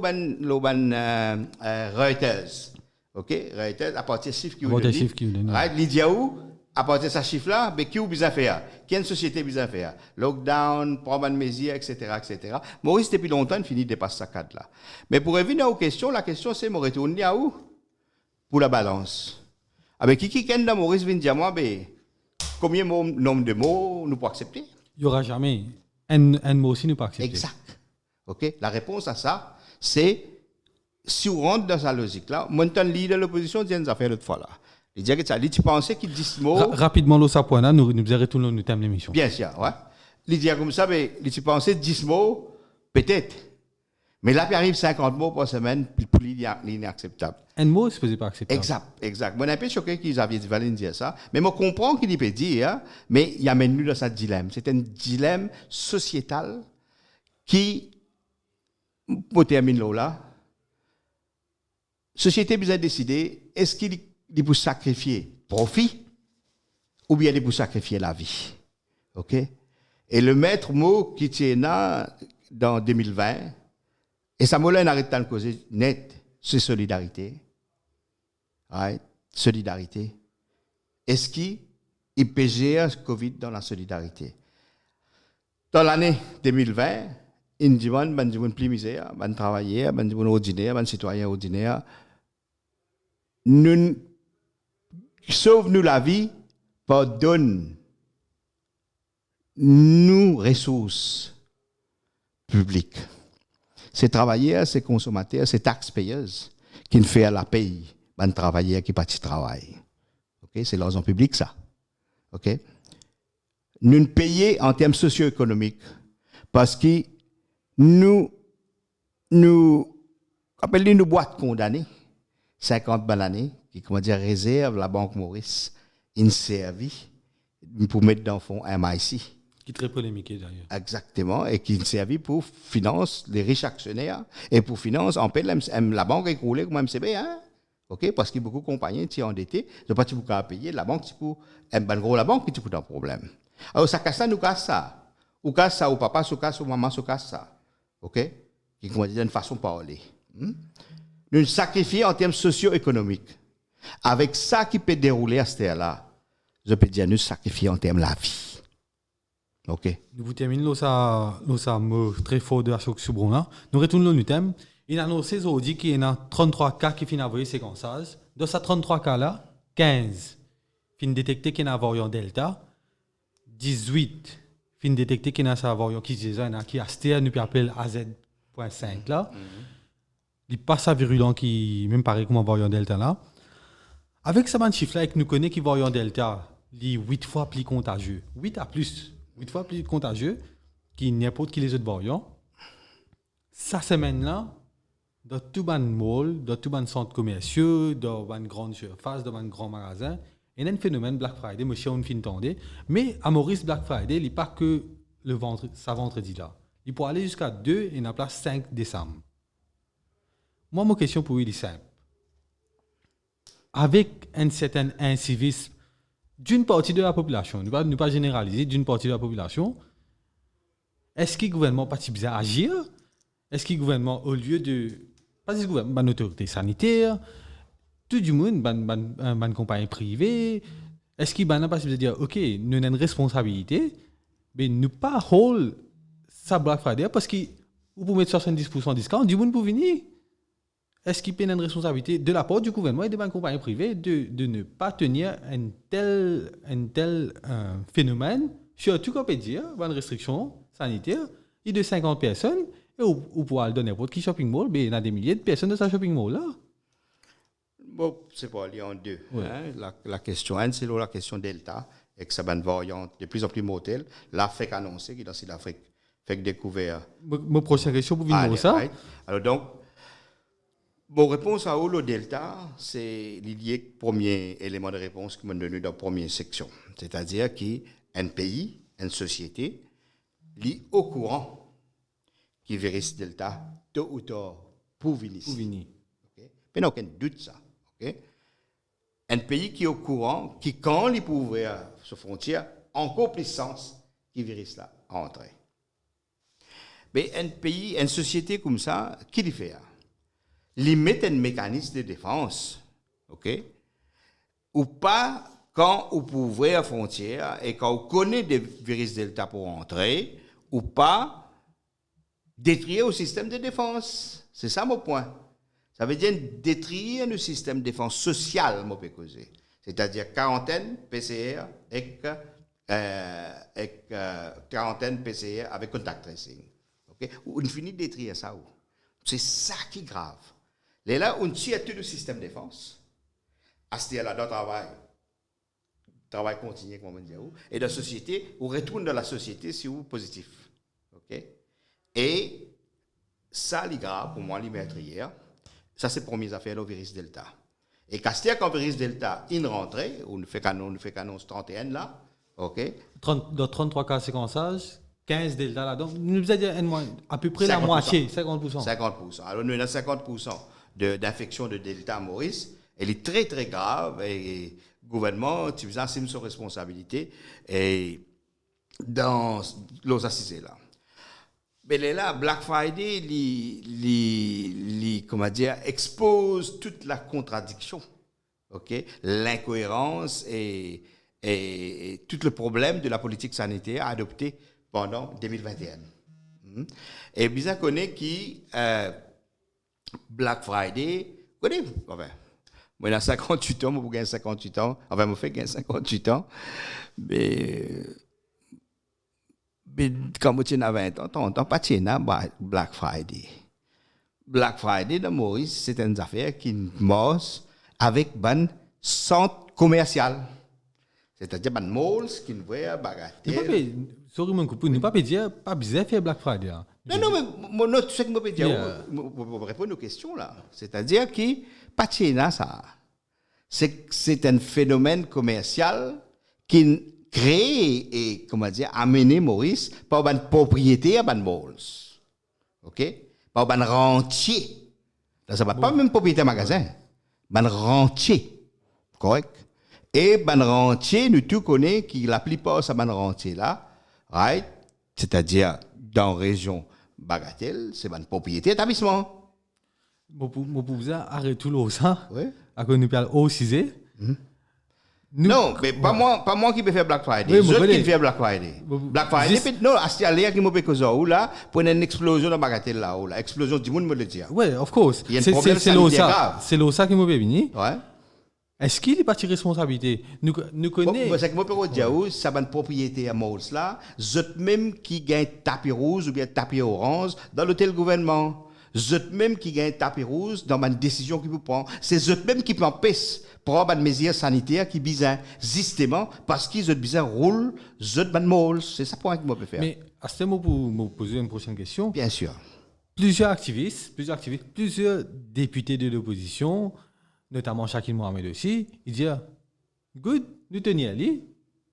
Reuters, ok, Reuters, à partir de chiffre qui vous donne, right? Lydia où, à partir de ce chiffre-là, qui vous besoin faire? Quelle société besoin faire? Lockdown, prendre une mesure, etc., etc. Maurice, depuis longtemps, il finit de dépasser ce cadre-là. Mais pour revenir aux questions, la question c'est, me retourner à où? Pour la balance. Avec qui dans Maurice vient dire moi, combien de nombre de mots nous pouvons accepter? Il n'y aura jamais un mot aussi nous pas accepter. Exact. Ok. La réponse à ça, c'est si on rentre dans sa logique-là, maintenant, le leader de l'opposition dit une affaire l'autre fois là. Il dit que ça, tu pensais qu'il dit ce mot. Rapidement, là, ça point là, nous retournons nous thème l'émission. Bien sûr, ouais. Il dit comme ça, mais tu pensais 10 mots, peut-être. Mais là, il arrive 50 mots par semaine, pour lui, il est inacceptable. Un mot, c'est pas acceptable. Exact. Moi, je suis un peu choqué qu'ils avaient dit Valérie dire ça. Mais je comprends qu'il peut dire, hein, mais il amène nous dans ce dilemme. C'est un dilemme sociétal qui, pour terminer là, société besoin décider, est-ce qu'il est pour sacrifier profit ou bien il est pour sacrifier la vie. OK? Et le maître mot qui tient là, dans 2020, et ça m'a arrête de causer net, c'est solidarité. Right? Solidarité. Est-ce qu'il peut gérer le Covid dans la solidarité? Dans l'année 2020, il dit que plus misère, ban travailleur, ban ordinaire, ban citoyen ordinaire, nous sauve-nous la vie, pardonne nous ressources publiques. C'est travailleurs, c'est consommateurs, c'est taxpayers qui ne fait la paye, ban travailleurs qui partent travail. Ok, c'est l'argent public ça. Ok, nous payons en termes socio-économiques parce que nous appelons nos boîtes condamnées, 50 balles l'année, qui, comment dire, réserve la Banque Maurice, une servie pour mettre dans le fonds MIC. Qui est très polémique d'ailleurs. Exactement, et qui servait pour financer les riches actionnaires et pour financer, en fait, la banque est roulée comme MCB, hein? Ok, parce qu'il y a beaucoup de compagnies qui sont endettées, ils n'ont pas de à payer, la banque, c'est pour, la banque, qui est un problème. Alors, ça casse ça, nous casse ça. Ou casse ça, ou papa, ou casse, ou maman, ou casse ça. Ok? Qui, comment dire, d'une façon de parler. Nous sacrifions en termes socio-économiques. Avec ça qui peut dérouler à cette heure-là, je peux dire, nous sacrifions en termes de la vie. Ok. Nous vous terminons ça très fort de la choc sur Bruna. Nous retournons au thème. Il a annoncé aujourd'hui qu'il y a 33 cas qui finissent envoyer séquençage. Dans ces 33 cas-là, 15 finissent détecter qu'il y a un variant Delta. 18 finissent détecter qu'il y a un variant qui a STR, nous appelle AZ.5 là. Il passe à virulent qui même pareil comme un variant Delta là. Avec ce chiffre-là, nous connaissons que le variant Delta est 8 fois plus contagieux. 8 fois plus contagieux que n'importe qui les autres variants. Cette semaine-là, dans tout le mall, dans tout le centre commercial, dans une grande surface, dans un grand magasin, il y a un phénomène Black Friday, monsieur on fin tendait. Mais à Maurice Black Friday, il n'est pas que le vendredi là. Il peut aller jusqu'à 2 et la place 5 décembre. Moi, ma question pour lui est simple. Avec un certain incivisme d'une partie de la population, ne pas généraliser, d'une partie de la population, est-ce que le gouvernement pas bien agir? Est-ce que le gouvernement, au lieu de... Pas le gouvernement, une autorité sanitaire, tout du monde, une compagnie privée, est-ce qu'il n'a pas de dire, OK, nous avons une responsabilité, mais nous pas hold ça Black Friday parce que vous pouvez mettre 70% de discount, du monde pour venir. Est-ce qu'il y a une responsabilité de la part du gouvernement et des compagnies privées de ne pas tenir un tel phénomène, surtout qu'on peut dire, une restriction sanitaire, il y a de 50 personnes, et vous pouvez aller dans n'importe quel shopping mall, mais il y a des milliers de personnes dans ce shopping mall-là. Bon, c'est pas lié en deux. Ouais. Hein? La question 1, c'est la question Delta, et que ça va une variante de plus en plus mortelle. L'Afrique a annoncé qu'il est dans l'Afrique, fait découvert. Ma prochaine question pour venir ça. Right. Alors donc, Bon, réponse à le delta, c'est lié au premier élément de réponse que m'a donné dans la première section. C'est-à-dire qu'un pays, une société, est au courant qui virus delta tôt ou tard pour venir ici. Okay? Mais non, aucun doute ça. Okay? Un pays qui est au courant, qui quand il peut ouvrir ses frontières, encore plus sens qui virus là entrer. Mais un pays, une société comme ça, qui le fait? Il met un mécanisme de défense, ok? Ou pas quand on peut ouvrir la frontière et quand on connaît des virus delta pour entrer, ou pas détruire le système de défense. C'est ça mon point. Ça veut dire détruire le système de défense sociale, mon pécosé. C'est-à-dire quarantaine PCR et quarantaine PCR avec contact tracing. Okay? On finit de détruire ça. C'est ça qui est grave. Et là, on tire tout le système de défense. À ce là dans le travail continu, comme on dit. Et dans la société, on retourne dans la société si vous positif. Okay? Et ça, c'est grave pour moi, les meurtrières. Ça, c'est la première affaire, le virus Delta. Et quand le virus Delta est rentré, on fait qu'annonce 31 là, ok? Dans 33 cas de séquençage, 15 Delta là. Donc, nous avons dit à peu près 50%. La moitié, 50%. 50%. Alors, nous avons 50% d'infection de Delta Maurice. Elle est très, très grave. Et le gouvernement, tu assume ses responsabilités et dans les assises là. Mais là, Black Friday, comment dire, expose toute la contradiction, okay? L'incohérence et tout le problème de la politique sanitaire adoptée pendant 2021. Et bizarre connaît qui Black Friday, connaît, enfin, moi j'ai 58 ans, moi j'ai 58 ans, enfin moi fait 58 ans, mais quand tu as 20 ans, tu n'entends pas Black Friday. Black Friday de Maurice, c'est une affaire qui marche avec un centre commercial. C'est-à-dire un malls qui ne voit bagatelle. Sorry, mon copain, ne pas dire pas bizarre faire Black Friday. Non, mais tu sais que je peux dire, je répondre aux questions là. C'est-à-dire que pas ça. C'est un phénomène commercial qui créé et, comment dire, amené Maurice par une propriété à une malls. OK? Par un rentier. Là, ça va pas même propriété magasin. Un rentier. Correct? Et un rentier, nous tous connaissons qui la plupart de un rentier là, right? C'est-à-dire, dans la région Bagatelle, c'est une propriété d'établissement. Pour vous arrêter tout le ça. Oui. À quoi nous parlons au 6. Non, mais pas moi qui peux faire Black Friday. Oui, je qui fais Black Friday. Black Friday, non, c'est aller qui me peut causer là pour une explosion dans Bagatelle là, là, explosion du monde me le dire. Oui, of course. Il y a un problème sanitaire grave. C'est là ça qui me peut venir. Ouais. Est-ce qu'il n'est pas de responsabilité? Nous connaissons. Bon, c'est que moi peux dire ça va une propriété à malls là, eux même qui gagne tapis rouge ou bien tapis orange dans l'hôtel gouvernement. Eux même qui gagne tapis rouge dans une décision qu'ils vous prend. C'est eux même qui empêchent prendre une mesure sanitaire qui bizarre justement parce qu'ils ont bizarre roule ban malls. C'est ça point que moi peux faire. Mais à ce moment pour me poser une prochaine question. Bien sûr. Plusieurs activistes, plusieurs députés de l'opposition, notamment Shakil Mohamed aussi, ils disent good, nous tenons à lui,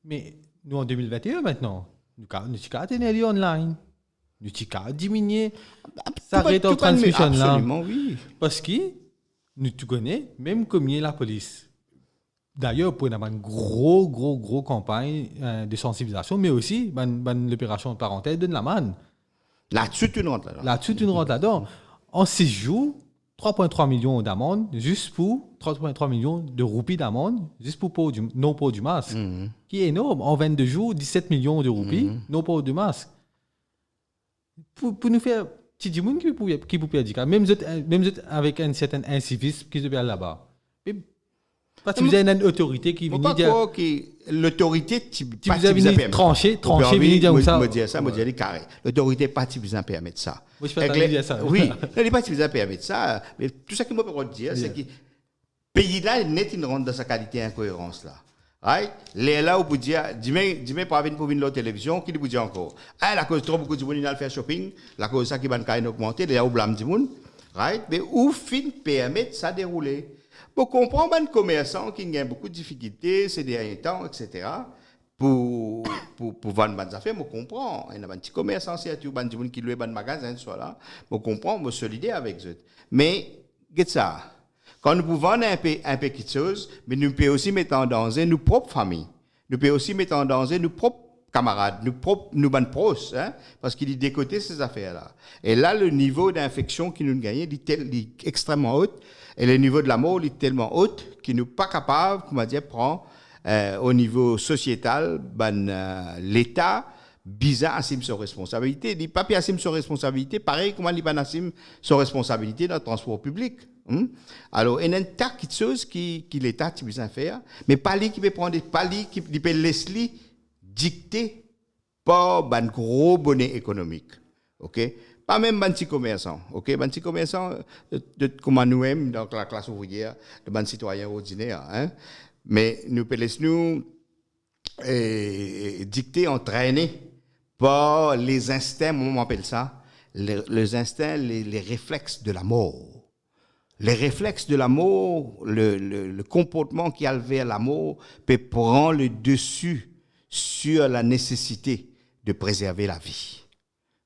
mais nous en 2021 maintenant, nous tenons à lui online. Nous avons diminué sa rate of transmission là. Absolument, oui. Parce que nous tu connais, même comme la police. D'ailleurs, pour une gros campagne de sensibilisation, mais aussi l'opération de parenthèse de la manne. Là-dessus, tu rentres là-dedans. Là-dessus, tu rentres là-dedans. En 6 jours, 3,3 millions d'amendes, juste pour 3,3 millions de roupies d'amende, juste pour non-port du masque. Qui est énorme. En 22 jours, 17 millions de roupies, non-port du masque. Pour nous faire petit monde qui peut dire même avec un certain incivisme qui se passe là-bas. Parce que vous avez une autorité qui vient dire que l'autorité tu venir trancher venir dire ça. Me dire ça, me dire carré. L'autorité pas tu besoin permettre ça. Moi je peux dire ça. Oui, elle pas tu besoin permettre ça, mais tout ça que moi peux dire c'est que pays là net il rentre dans sa qualité incohérence là. Right? Les là où vous dire dis-moi pas venir pour venir la télévision qui vous dit encore la cause trop beaucoup de monde il faire shopping, la cause ça qui va augmenter, les là où blâme du monde. right? Mais où fin permettre ça dérouler? Pour comprendre un commerçant qui a beaucoup de difficultés ces derniers temps, etc., pour vendre des affaires, je comprends. Il y a un petit commerçant, il y a des gens qui louent un magasin, soit là. Je comprends, je suis solidaire avec eux. Mais, qu'est-ce ça? Quand nous pouvons vendre un peu quelque chose, mais nous pouvons aussi mettre en danger nos propres familles. Nous pouvons aussi mettre en danger nos propres camarades, nos bonnes proches, hein, parce qu'il est décoté ces affaires-là. Et là, le niveau d'infection qui nous gagne est extrêmement haut, et le niveau de la mort est tellement haut qu'il n'est pas capable, comment dire, prendre au niveau sociétal, l'État bizarre assume ses responsabilités. Il n'est pas assume ses responsabilités, pareil comment il assume ses responsabilités dans le transport public. Alors, il y a un tas de choses qui l'État a besoin de faire, mais pas lui qui peut prendre, pas lui qui peut laisser dicté par un gros bonnet économique, ok? Pas même un petit commerçant, ok? Un petit commerçant, comme nous-mêmes, dans la classe ouvrière, de un citoyen ordinaire, hein? Mais nous pouvons nous dicter, entraîner par les instincts, on appelle ça, les instincts, les réflexes de la mort. Les réflexes de la mort, le comportement qui a vers la mort peut prendre le dessus sur la nécessité de préserver la vie.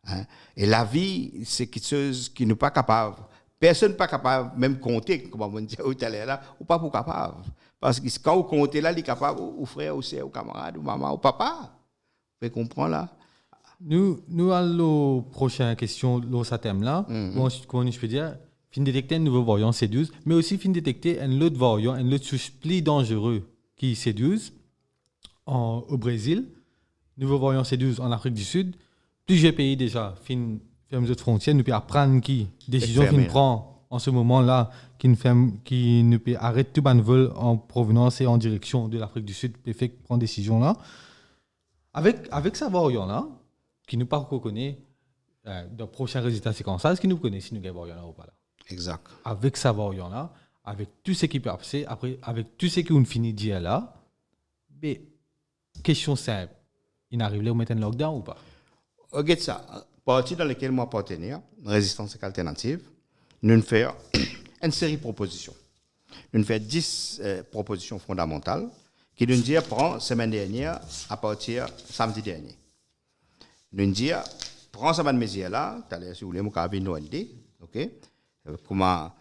Hein? Et la vie, c'est quelque chose qui n'est pas capable. Personne n'est pas capable, même compter, comme on dit tout à l'heure, là, ou pas pour capable. Parce que quand vous comptez là, il est capable, ou frère, ou sœur, ou camarade, ou maman, ou papa. Vous comprenez là? Nous allons la prochaine question, ce thème-là. Comment je peux dire? Fin détecter un nouveau variant C12, mais aussi fin détecter un autre variant, un autre souche plus dangereux qui est C12 au Brésil, nouveau variant C12 en Afrique du Sud. Plusieurs pays déjà fin ferment les frontières, nous pouvons apprendre qui décision fin prend en ce moment-là, qui nous peut arrêter tout ban vol en provenance et en direction de l'Afrique du Sud, peut faire prendre décision là. Avec ce variant là, qui nous pas reconnaît de prochains résultats séquençages, qui nous connaît si nous avons variant là ou pas là. Exact. Avec ce variant-là, avec tout ce qui peut passer, après, avec tout ce qu'on finit de dire là, mais question simple, il arrive là où mettre un lockdown ou pas? Regarde ça. Parti dans lequel moi appartenir, résistance alternative, nous faisons une série de propositions. Nous faisons 10 propositions fondamentales qui nous disent, prends semaine dernière à partir samedi dernier. Nous disons, prends cette mesure-là, tu as si vous voulez, nous ok? Comment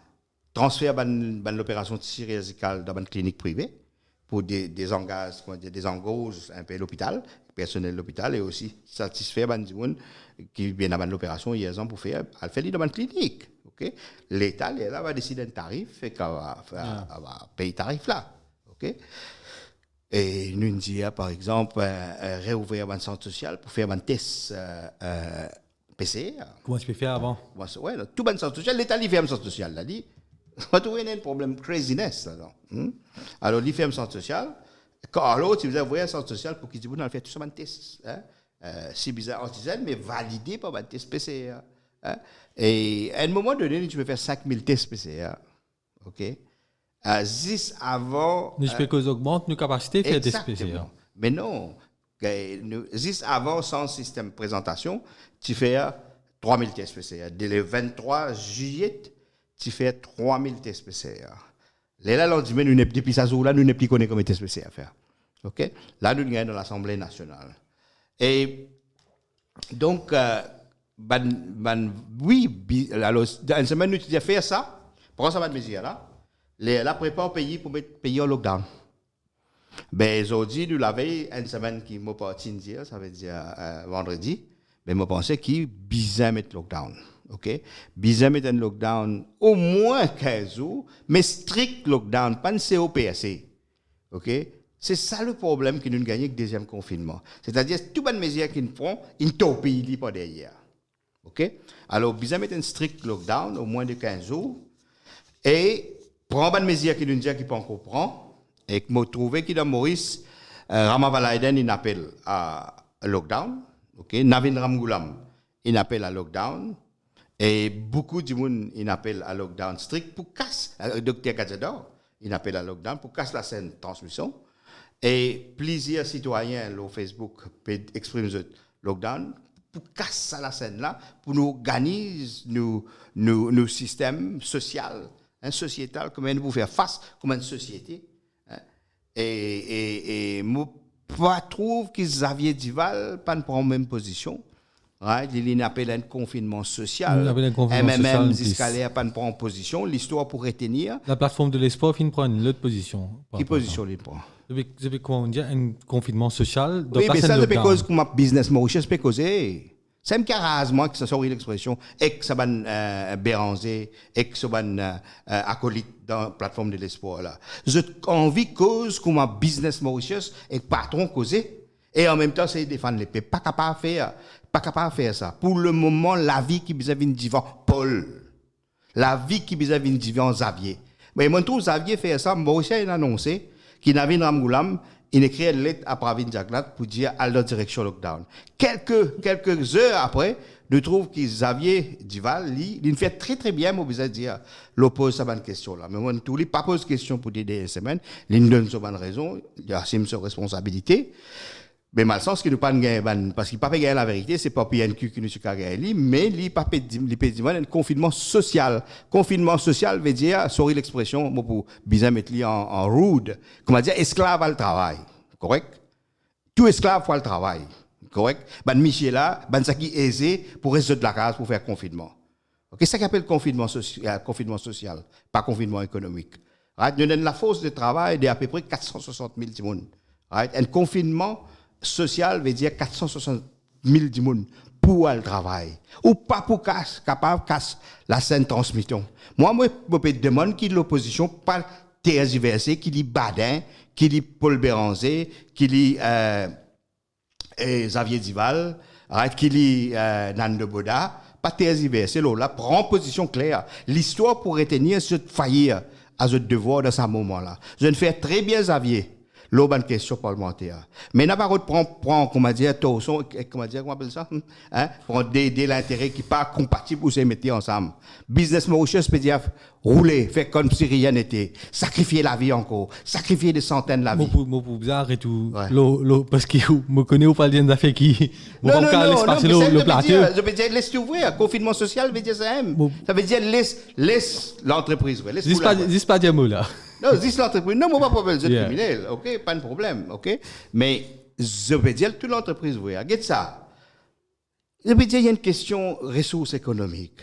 transférer l'opération chirurgicale dans une clinique privée pour des engages, des engauges un peu l'hôpital, personnel de l'hôpital, et aussi satisfaire les gens qui viennent à l'opération hier pour faire dans une clinique. Okay? L'État là, va décider un tarif et qu'on va payer le tarif là. Okay? Et nous disons, par exemple, réouvrir un centre social pour faire un test PCR. Comment tu peux faire avant? Oui, tout le centre social, l'État lui fait un centre social. Là, dit, on va trouver un problème craziness. Là, alors, il fait un centre social. Alors, si vous avez un centre social pour qu'il dise, vous allez faire tout ça, un test. C'est bizarre, antigène, mais validé par un test PCR. Et à un moment donné, tu peux faire 5000 tests PCR. OK? Juste avant. Nous peux qu'ils augmentent nos capacités de faire des tests PCR. Mais non. Juste avant, sans système de présentation, tu fais 3000 tests PCR. Dès le 23 juillet, tu fais 3000 tests PCR. Là, lendemain, depuis ce jour-là, nous ne plus connaissons comment tests PCR à faire. OK? Là, nous gagnons dans l'Assemblée nationale. Et donc, oui, alors, dans une semaine, nous disons faire ça, prends ça, mesure-là. Là, prépare le pays pour mettre le pays en lockdown. Ben, aujourd'hui, nous l'avons une semaine qui m'a parti dire, ça veut dire vendredi, mais je pensais qu'il bizarre mettre lockdown. OK? Bizarre mettre un lockdown au moins 15 jours, mais strict lockdown, pas un COPSC. OK? C'est ça le problème que nous gagnons avec le deuxième confinement. C'est-à-dire, toutes les mesures qu'ils font, ils ne t'obéissent pas derrière. OK? Alors, bizarre mettre un strict lockdown au moins de 15 jours et prendre une mesure qui nous dit qu'il peut encore prendre. Et que je trouve que dans Maurice, Ramavalaiden, il appelle à lockdown. Okay? Navin Ramgoulam, il appelle à lockdown. Et beaucoup de monde, il appelle à lockdown strict pour casser. Dr. Gadzador, il appelle à lockdown pour casser la scène de transmission. Et plusieurs citoyens, sur Facebook, peuvent exprimer le lockdown pour casser la scène là, pour nous gagner nos systèmes sociaux, sociétal, comment nous pouvons faire face comme une société. Hein. Et moi, je trouve que Xavier Duval pas prend la même position. Right? Il appelle un confinement social. MMM Ziscalé pas prend position. L'histoire pour retenir. La plateforme de l'espoir fin prend une autre position. Quelle position il prend? Depuis comment dire un confinement social. Oui, mais ça, c'est parce que ma business Mauritius peut causer. C'est un carasme qui s'en l'expression, et que ça va Béranger, et que ça va acolyte dans la plateforme de l'espoir là. J'ai envie cause comme ma business Mauritius et patron causé. Et en même temps, c'est défendre les paix. Pas capable de faire ça. Pour le moment, la vie qui besoin d'une divan Paul. La vie qui besoin d'une divan Xavier. Mais moi, je trouve Xavier fait ça. Mauritius a annoncé qu'il avait une Ramgoulam. Il écrit une lettre à Pravin Jaglat pour dire à la direction lockdown. Quelques heures après, je trouve que Xavier Duval, il fait très très bien, moi, besoin de dire, l'oppose à cette question-là. Mais moi, tout lui pas pose question pour des semaines, il donne sa bonne raison, il assume sa responsabilité. Mais mal sens qu'il ne pas gagner, parce qu'il ne peut pas gagner la vérité, c'est pas PNQ qui nous a gagné, mais il pas dire un confinement social. Confinement social veut dire, sorry l'expression, moi pour bien mettre en rude, comment dire, esclave à le travail. Correct? Tout esclave à le travail. Correct? Ben Michel là, ben ça qui est aisé pour résoudre la case pour faire confinement. Ok? C'est ça qu'on appelle confinement social, pas confinement économique. Right? Nous avons la force de travail d'à peu près 460 000 personnes. Right? Un confinement social veut dire 460 000 personnes pour le travail. Ou pas pour capable de casser la scène transmission. Moi, je demande qui l'opposition pas tergiversé, qui lit Badin, qui lit Paul Béranger, qui lit Xavier Duval, qui lit Nando Boda, pas tergiversé, là, prend position claire. L'histoire pour retenir ce faillir à ce devoir dans ce moment-là. Je ne fais très bien Xavier. L'autre question parlementaire. Mais n'a pas prend comment dire, torsion, comment appelle ça? Hein? Prendre des l'intérêt qui pas compatible pour se mettre ensemble. Business Mauritius peut dire rouler, faire comme si rien n'était, sacrifier la vie encore, sacrifier des centaines de la vie. Moi pour bizarre et tout. Parce que me connais ou pas des affaires qui non, laisse le plateau. Je veux dire laisse ouvrir. Confinement social veut dire ça même. Ça veut dire laisse l'entreprise ouvrir. Dis pas dire mot là. Non, dis l'entreprise. Non, moi pas problème, c'est criminel, ok, pas de problème, ok. Mais je veux dire toute l'entreprise ouvrir. Regarde ça. Je veux dire il y a une question ressources économiques.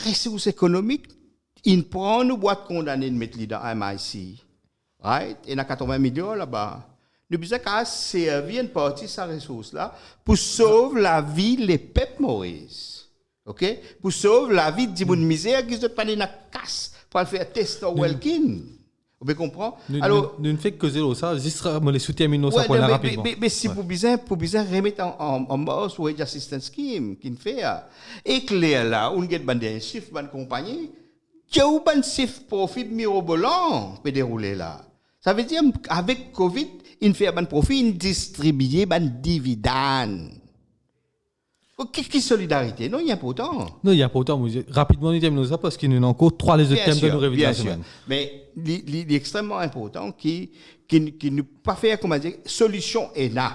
Ressources économiques, il prend nous boîte condamnés de mettre dans MIC, right? Et il y a 80 millions là-bas. Nous besoin qu'à servir une partie de ces ressources-là pour sauver la vie des peuples Maurice. OK? Pour sauver la vie de misère qui se pas dans la casse pour faire test au Welkin. Vous comprenez? Alors, nous ne faisons que causer ça, juste me les soutiens ça pour la rapidement. Mais si pour bien remettre en base sur Wage Assistance Scheme qui fait et clair là, on get un chiffre ban compagnie, tu as un chiffre profit mirobolant peut dérouler là. Ça veut dire avec Covid, il fait un profit, il distribue un dividende. Quelle solidarité? Non, il y a pas autant. Non, il y a pas autant. Rapidement, nous terminons ça parce qu'il nous a encore 3 les autres thèmes de nous réviser la semaine. Mais il est extrêmement important qui ne pas faire, comment dire, solution est là.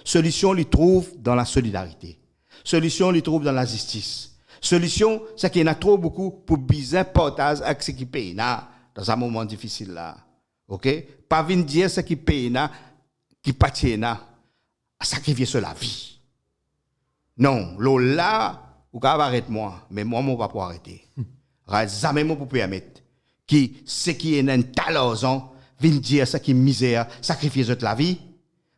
Solution, il trouve dans la solidarité. Solution, il trouve dans la justice. Solution, c'est qu'il y en a trop beaucoup pour bien portage à ce qui paye dans un moment difficile là. OK? Pas venir dire ce qui paye qui pâtit à sacrifier sur la vie. Non, là, vous pouvez arrêter moi, mais moi, je ne vais pas arrêter. Jamais je peux permettre qui, ce qui est un talent, vient dire ce qui est misère, sacrifier la vie,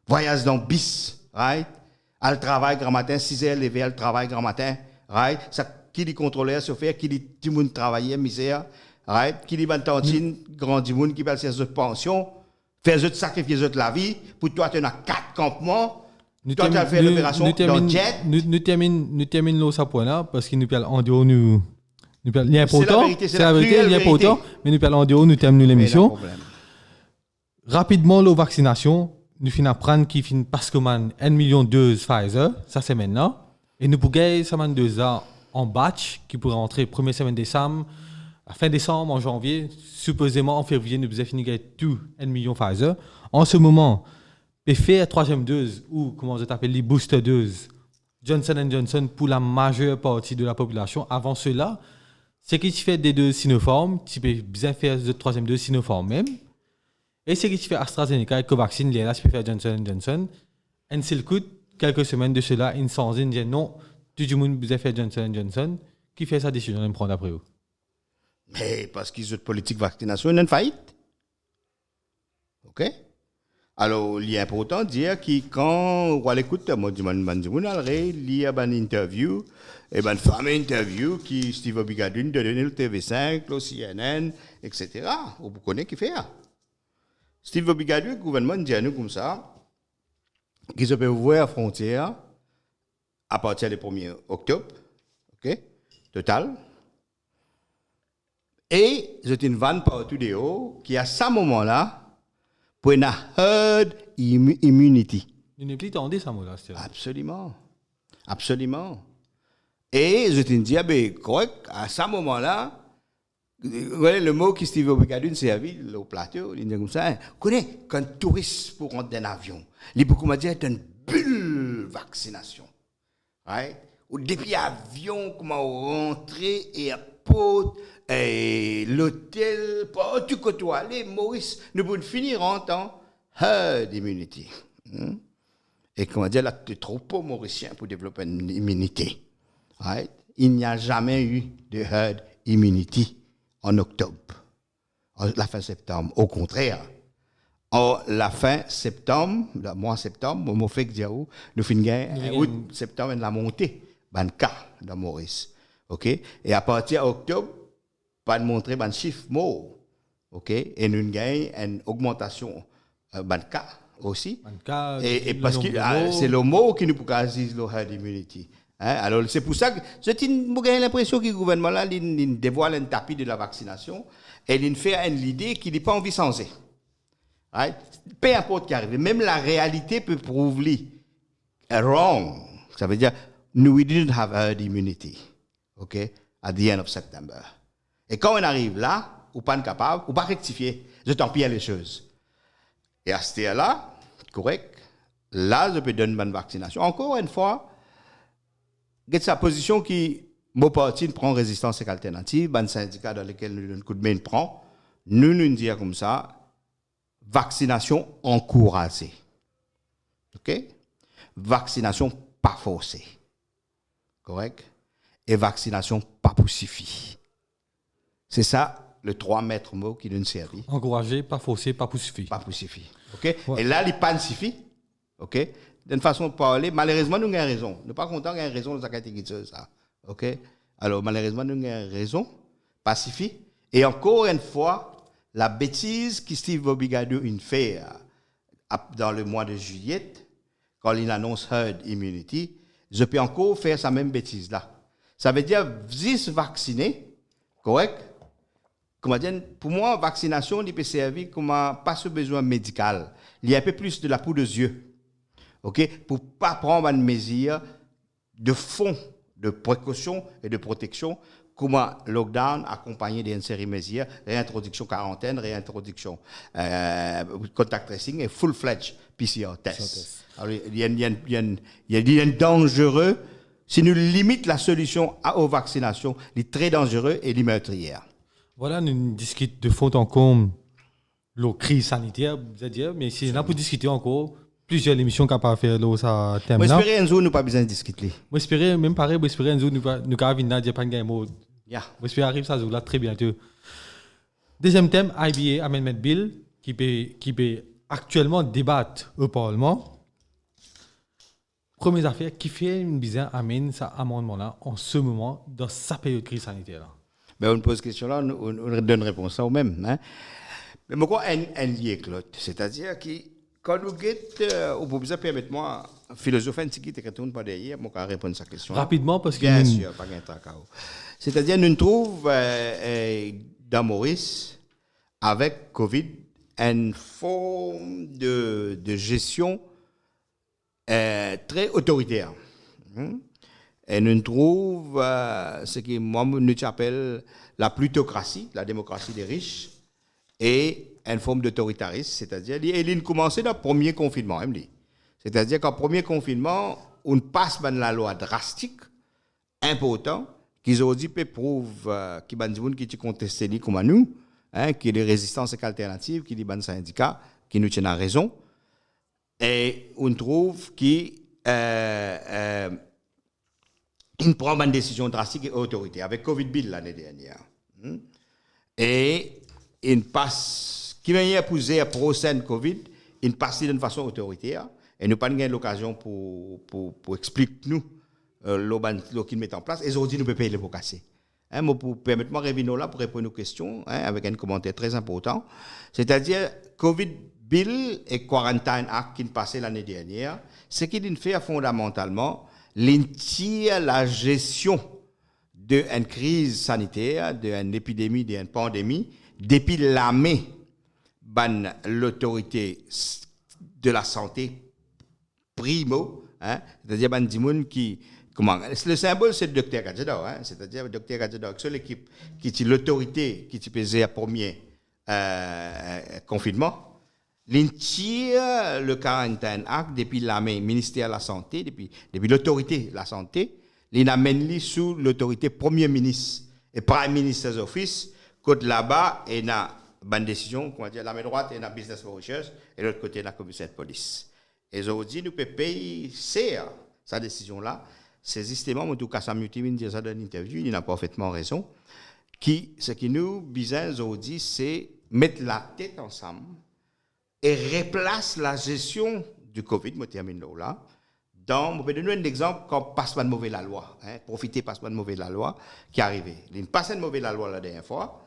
voyage dans bis, right? Al travail grand matin, 6h, lever al travail grand matin, right? Ça, qui dit contrôleur, chauffeur, qui dit tout le monde travailler, misère, right? Qui dit bantantine, grand du monde, qui va faire cette pension, faire sacrifier la vie, pour toi, tu as 4 campements. Nous terminons ça point là parce qu'il nous parle en dehors nous parle il y a important c'est la vérité il y a pas autant mais nous parle en dehors nous terminons l'émission rapidement la vaccination nous finissons prendre qui finit parce que man 1 million de doses Pfizer ça c'est maintenant et nous pourrions ça man 2 ans en batch qui pourrait rentrer première semaine décembre à fin décembre en janvier supposément en février nous devons finir tout 1 million Pfizer en ce moment et faire la 3e dose ou comment je t'appelle les booster doses Johnson Johnson pour la majeure partie de la population. Avant cela, ce qui se fait des deux Sinopharm, tu peux bien faire le troisième dose Sinopharm même. Et ce qui se fait AstraZeneca et Covaxin, là, tu peux faire Johnson Johnson. Et s'il coûte quelques semaines de cela, une centaine disent non, tout le monde a fait Johnson Johnson. Qui fait sa décision de me prendre après vous? Mais parce qu'ils ont une politique de vaccination, ils ont une faillite. OK? Alors, il est important de dire que quand on écoute, moi, je il y a une interview, et une fameux interview qui Steve Obigadun de donner le TV5, le CNN, etc. Vous connaissez qui fait ça. Steve Obigadun, le gouvernement dit à nous comme ça, qu'ils peuvent ouvrir la frontière à partir du 1er octobre, OK? Total. Et c'est une vanne partout de haut qui, à ce moment-là, pour une herd immunity. Il n'est plus tendu, ça, là. Absolument. Absolument. Et je te dis, ben, correct, à ce moment-là, le mot qui Steve Obigadun servi au plateau, il dit comme ça, vous connaissez, quand un touriste pour rentrer dans un avion, il peut comment dire, c'est une bulle vaccination. Right? Ou depuis l'avion, comment rentrer, airport, et l'hôtel, partout que tu aller, Maurice, nous pouvons finir en temps herd immunity. Et comment dire, là, tu es trop pauvre mauricien pour développer une immunité. Right? Il n'y a jamais eu de herd immunity en octobre, la fin septembre. Au contraire, la fin septembre, le mois septembre, on fait que nous finissons août, septembre, la montée, ben cas dans Maurice. OK? Et à partir d'octobre, pas de montrer un chiffre mot. OK? Et nous gagnons une augmentation ben cas aussi. Et parce que c'est le mot qui nous peut dire le herd immunity. Hein? Alors, c'est pour ça que j'ai l'impression que le gouvernement là, il dévoile un tapis de la vaccination et il fait l'idée qu'il n'est pas envie de changer. Right? Peu importe ce qui arrive, même la réalité peut prouver wrong. Ça veut dire, we didn't have herd immunity, okay, at the end of September. Et quand on arrive là, ou pas capable, ou pas rectifier, je t'empire les choses. Et à ce stade-là, correct, là, je peux donner une bonne vaccination. Encore une fois, c'est sa position qui, mon parti prend résistance et alternative, un syndicat dans lequel nous un coup de main prend, nous disons comme ça, vaccination encouragée. OK? Vaccination pas forcée. Correct? Et vaccination pas poussifie. C'est ça, le 3 maîtres mots qui nous servent. Encourager, pas forcer, pas poussifie. Pas poussifie. OK? Ouais. Et là, les pansifie. OK? D'une façon de parler, malheureusement, nous avons raison. Nous ne sommes pas contents qu'il y ait raison dans ça. OK? Alors, malheureusement, nous avons raison. Pacifie. Et encore une fois, la bêtise que Steve Obigadou fait dans le mois de juillet, quand il annonce herd immunity, je peux encore faire sa même bêtise-là. Ça veut dire, vous vacciner, correct? Comment dire, pour moi, vaccination, il peut servir comme pas ce besoin médical. Il y a un peu plus de la poudre aux yeux. OK? Pour ne pas prendre une mesure de fond, de précaution et de protection, comme lockdown accompagné d'une série de mesures, réintroduction quarantaine, réintroduction contact tracing et full-fledged PCR test. Alors, il y a un dangereux, si nous limitons la solution aux vaccinations, il est très dangereux et il est meurtrière. Voilà, nous discutons de fond en comble la crise sanitaire, c'est-à-dire, mais si on pour discuter encore, plusieurs émissions capables de faire ça thème là. Moi, j'espère que nous pas besoin de discuter. Moi, j'espère, même pareil, moi, j'espère que nous avons venir dire pas de mot. Moi, j'espère arrive ça là très bientôt. Deuxième thème, IBA Amendment Bill, qui peut actuellement débattre au Parlement. Première affaire, qui fait une bizarre amène cet amendement-là en ce moment, dans sa période de crise sanitaire là. Ben, on pose question là, on donne réponse à nous-mêmes. Hein? Mais pourquoi un lien avec l'autre? C'est-à-dire que quand nous guettons, vous pouvez permettre-moi, philosophe qui te retourne pas derrière, moi, je répondre à cette question. Rapidement, parce que. Bien sûr, pas de tracas. C'est-à-dire, nous trouvons dans Maurice, avec Covid, une forme de gestion très autoritaire. Et nous trouvons ce que moi, nous appelle la plutocratie, la démocratie des riches, et une forme d'autoritarisme, c'est-à-dire, il a commencé dans le premier confinement. C'est-à-dire qu'en premier confinement, on passe dans la loi drastique, important, qu'ils ont dit peut prouve qui ban qui tu contesté ni comme nous, hein, qui est des résistances alternatives, qui dit ban syndicat, qui nous tient à raison, et on trouve qu'il il prend une décision drastique et autorité avec Covid Bill l'année dernière. Et il passe, qui m'a posé à procès de Covid, il passe d'une façon autoritaire et nous n'avons pas eu l'occasion pour expliquer nous ce qu'il met en place. Et aujourd'hui, nous pouvons payer les pots cassés. Pour permettre moi de revenir là pour répondre aux questions avec un commentaire très important. C'est-à-dire, Covid Bill et Quarantine Act qui passé l'année dernière, ce qu'il fait fondamentalement, il tire la gestion d'une crise sanitaire, d'une épidémie, d'une pandémie, depuis la main de l'autorité de la santé primo, c'est-à-dire des gens qui... le symbole, c'est le docteur Gadjedor, c'est-à-dire le docteur Gadjedor, c'est l'équipe qui est l'autorité qui est pesée à premier confinement. Il tire le Quarantine Act depuis la main ministère de la Santé, depuis l'autorité de la santé, il amène sous l'autorité Premier ministre et Prime Minister's Office, côté là-bas, il y a une décision, comment dire, la main droite, il y a Business Mauritius, et l'autre côté, il y a la commissaire de police. Et aujourd'hui, nous pouvons payer sa décision-là. C'est justement, en tout cas, Samuel Timin dit ça dans une interview, il a parfaitement raison, ce qui nous besoin aujourd'hui, c'est mettre la tête ensemble et replace la gestion du Covid, je termine là. Donc, je vais donner un exemple quand passe pas de mauvais la loi. Profitez, passe pas de mauvais la loi qui est arrivé. Il passe de mauvais la loi la dernière fois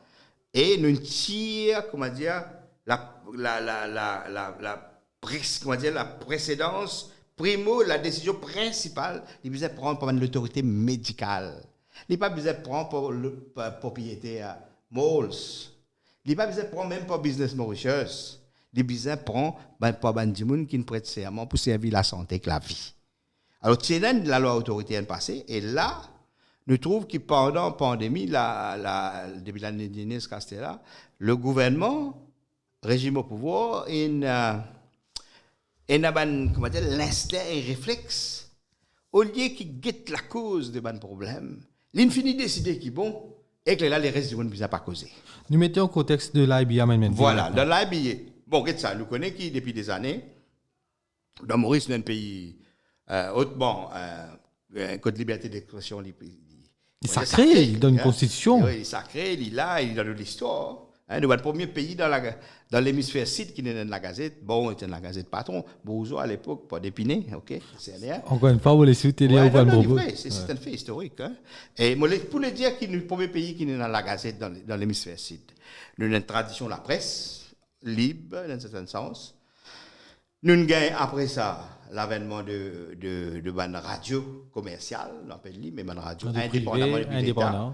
et nous tire, comment dire, la précédence, primo, la décision principale, il besoin de prendre par l'autorité médicale. Il n'est pas besoin de prendre pour le propriétaire Malls. Il n'est pas besoin de prendre même pour Business Mauritius. Les besoins prennent pas des gens qui ne prêtent serment pour servir la santé que la vie. Alors, c'est là la loi autoritaire passée, et là, nous trouvons que pendant la pandémie, depuis l'année dernière, le gouvernement, régime au pouvoir, il a l'instinct et réflexe, au lieu qu'il guette la cause de ban problème, il finit décider qu'il est bon, et que là, les restes du monde ne peuvent pas causer. Nous mettons en contexte de l'IBA maintenant. Voilà, dans l'IBA. Bon, regarde ça, nous connaissons qui depuis des années, dans Maurice, c'est un pays hautement, code de liberté d'expression, il est sacré, il donne une constitution. Oui, il est sacré, il est là, il donne l'histoire. Nous sommes le premier pays dans l'hémisphère sud qui est dans la Gazette. Bon, c'était dans la Gazette patron. Bourgeois à l'époque, pas d'Épinay, ok, c'est rien. Encore une fois, vous les soutenez au point de propos. C'est un fait historique. Et pour le dire qu'il est le premier pays qui est dans la Gazette dans l'hémisphère sud. Nous avons une tradition de la presse, libre, dans un certain sens. Nous avons après ça l'avènement de ban radio commerciale, on appelle mais ban radio indépendamment de l'État.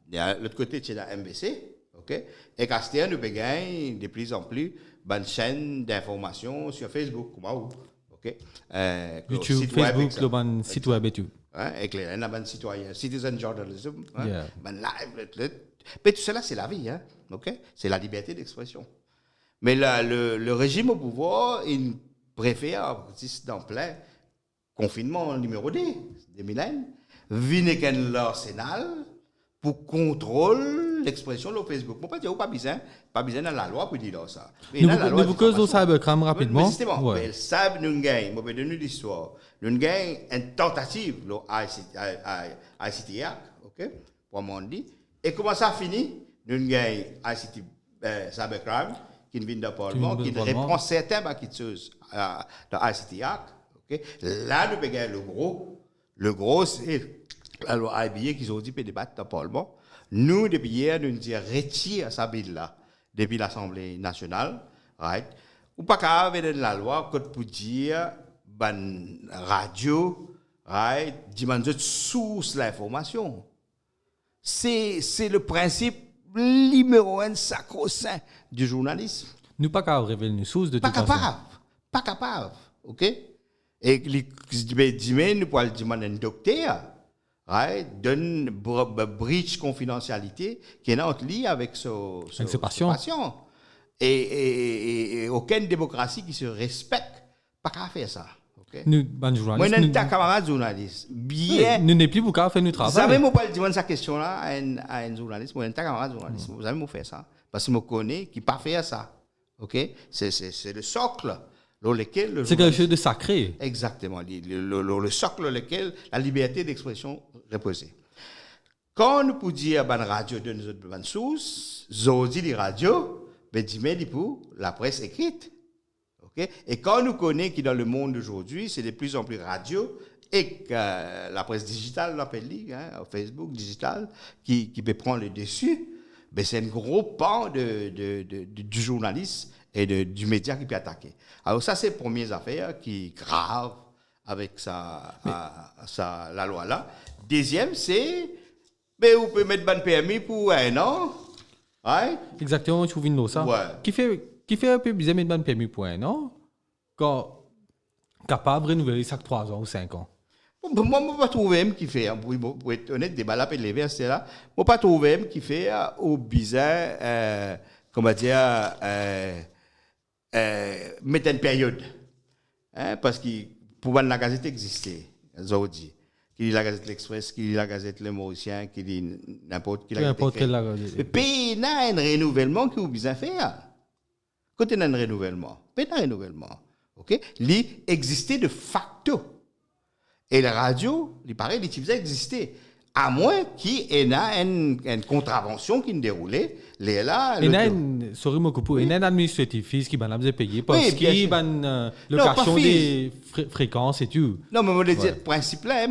De l'autre côté, c'est la MBC. Okay? Et Castel, nous gagnons de plus en plus une chaîne d'information sur Facebook. Okay? YouTube, site Facebook, web, le site web et tout. Et il y a un citoyen, citizen journalism, live. Mais tout cela, c'est la vie. Okay? C'est la liberté d'expression. Mais là, le régime au pouvoir, il préfère, dans plein confinement numéro 2, 2001, venir l'arsenal pour contrôler l'expression de Facebook. Je ne dis pas besoin dans la loi pour dire ça. Nous vous causons cybercrime rapidement. Mais justement, le cyber, nous gagnons, je vais donner l'histoire, nous gagnons une tentative, le ICT Act, ok, pour mon dit. Et comment ça finit? Nous gagnons ICT cybercrime, qui vient de Parlement, qui répond certaines choses dans ICT Act. Okay? Là, nous gagnons le gros, c'est la loi IBA qui ont dit que débattre dans le Parlement. Nous, depuis hier, nous disons retire sa bill-là depuis l'Assemblée nationale. Right? Ou pas qu'à venir de la loi pour dire ban radio, right? Dimanche source l'information. C'est le principe numéro 1 sacro-saint du journalisme. Nous pas qu'à révéler une source de tout façon. Pas capable. OK? Et nous pouvons demander un docteur. Right, donne breach confidentialité qui est en lien avec ce patient. Et aucune démocratie qui se respecte pas qu'à faire ça. OK? Nous, ban Moi, journalistes, j'ai nous, un camarade journaliste. Bien. nous n'est plus pour faire notre Vous savez, travail. moi, pas demander cette question-là à un journaliste. Moi, j'ai un camarade journaliste. Vous savez, moi, faire ça. Parce que je connais qui pas fait ça. OK? C'est le socle dans lequel le C'est quelque chose de sacré. Exactement. Le socle dans lequel la liberté d'expression repose. Quand nous pouvons dire à la radio de nous autres sources, nous dit les radios, ben dis pour la presse écrite. Okay? Et quand nous connaissons que dans le monde d'aujourd'hui, c'est de plus en plus radio et que la presse digitale, on l'appelle, Facebook digital, qui peut prendre le dessus, ben c'est un gros pan du journaliste et du média qui peut attaquer. Alors ça, c'est la première affaire qui est grave avec la loi là. Deuxième, c'est ben, vous pouvez mettre ban permis pour 1 an. Ouais. Exactement, tu viens de ça. Ouais. Qui fait un peu bizarre mettre ban permis pour 1 an, quand capable de renouveler chaque 3 ans ou 5 ans. Moi, je ne pas trouver même qui fait, pour être honnête, des balles à lever, c'est là. Moi, pas trouver même qui fait au bizarre, comment dire, mettre une période. Hein, parce que pour voir la gazette exister, aujourd'hui, qui dit la gazette L'Express, qui dit la gazette Le Mauricien, qui dit n'importe quelle gazette. Le pays n'a un renouvellement qui est bizarre à faire. Quand il y a un renouvellement, pas un renouvellement. OK? Il existait de facto. Et la radio, il paraît, il existait. À moins qu'il y ait une contravention qui ne déroulait. Il y a une administratif qui va nous payer parce qu'il va location des fréquences et tout. Non, mais moi, je dis le principe là,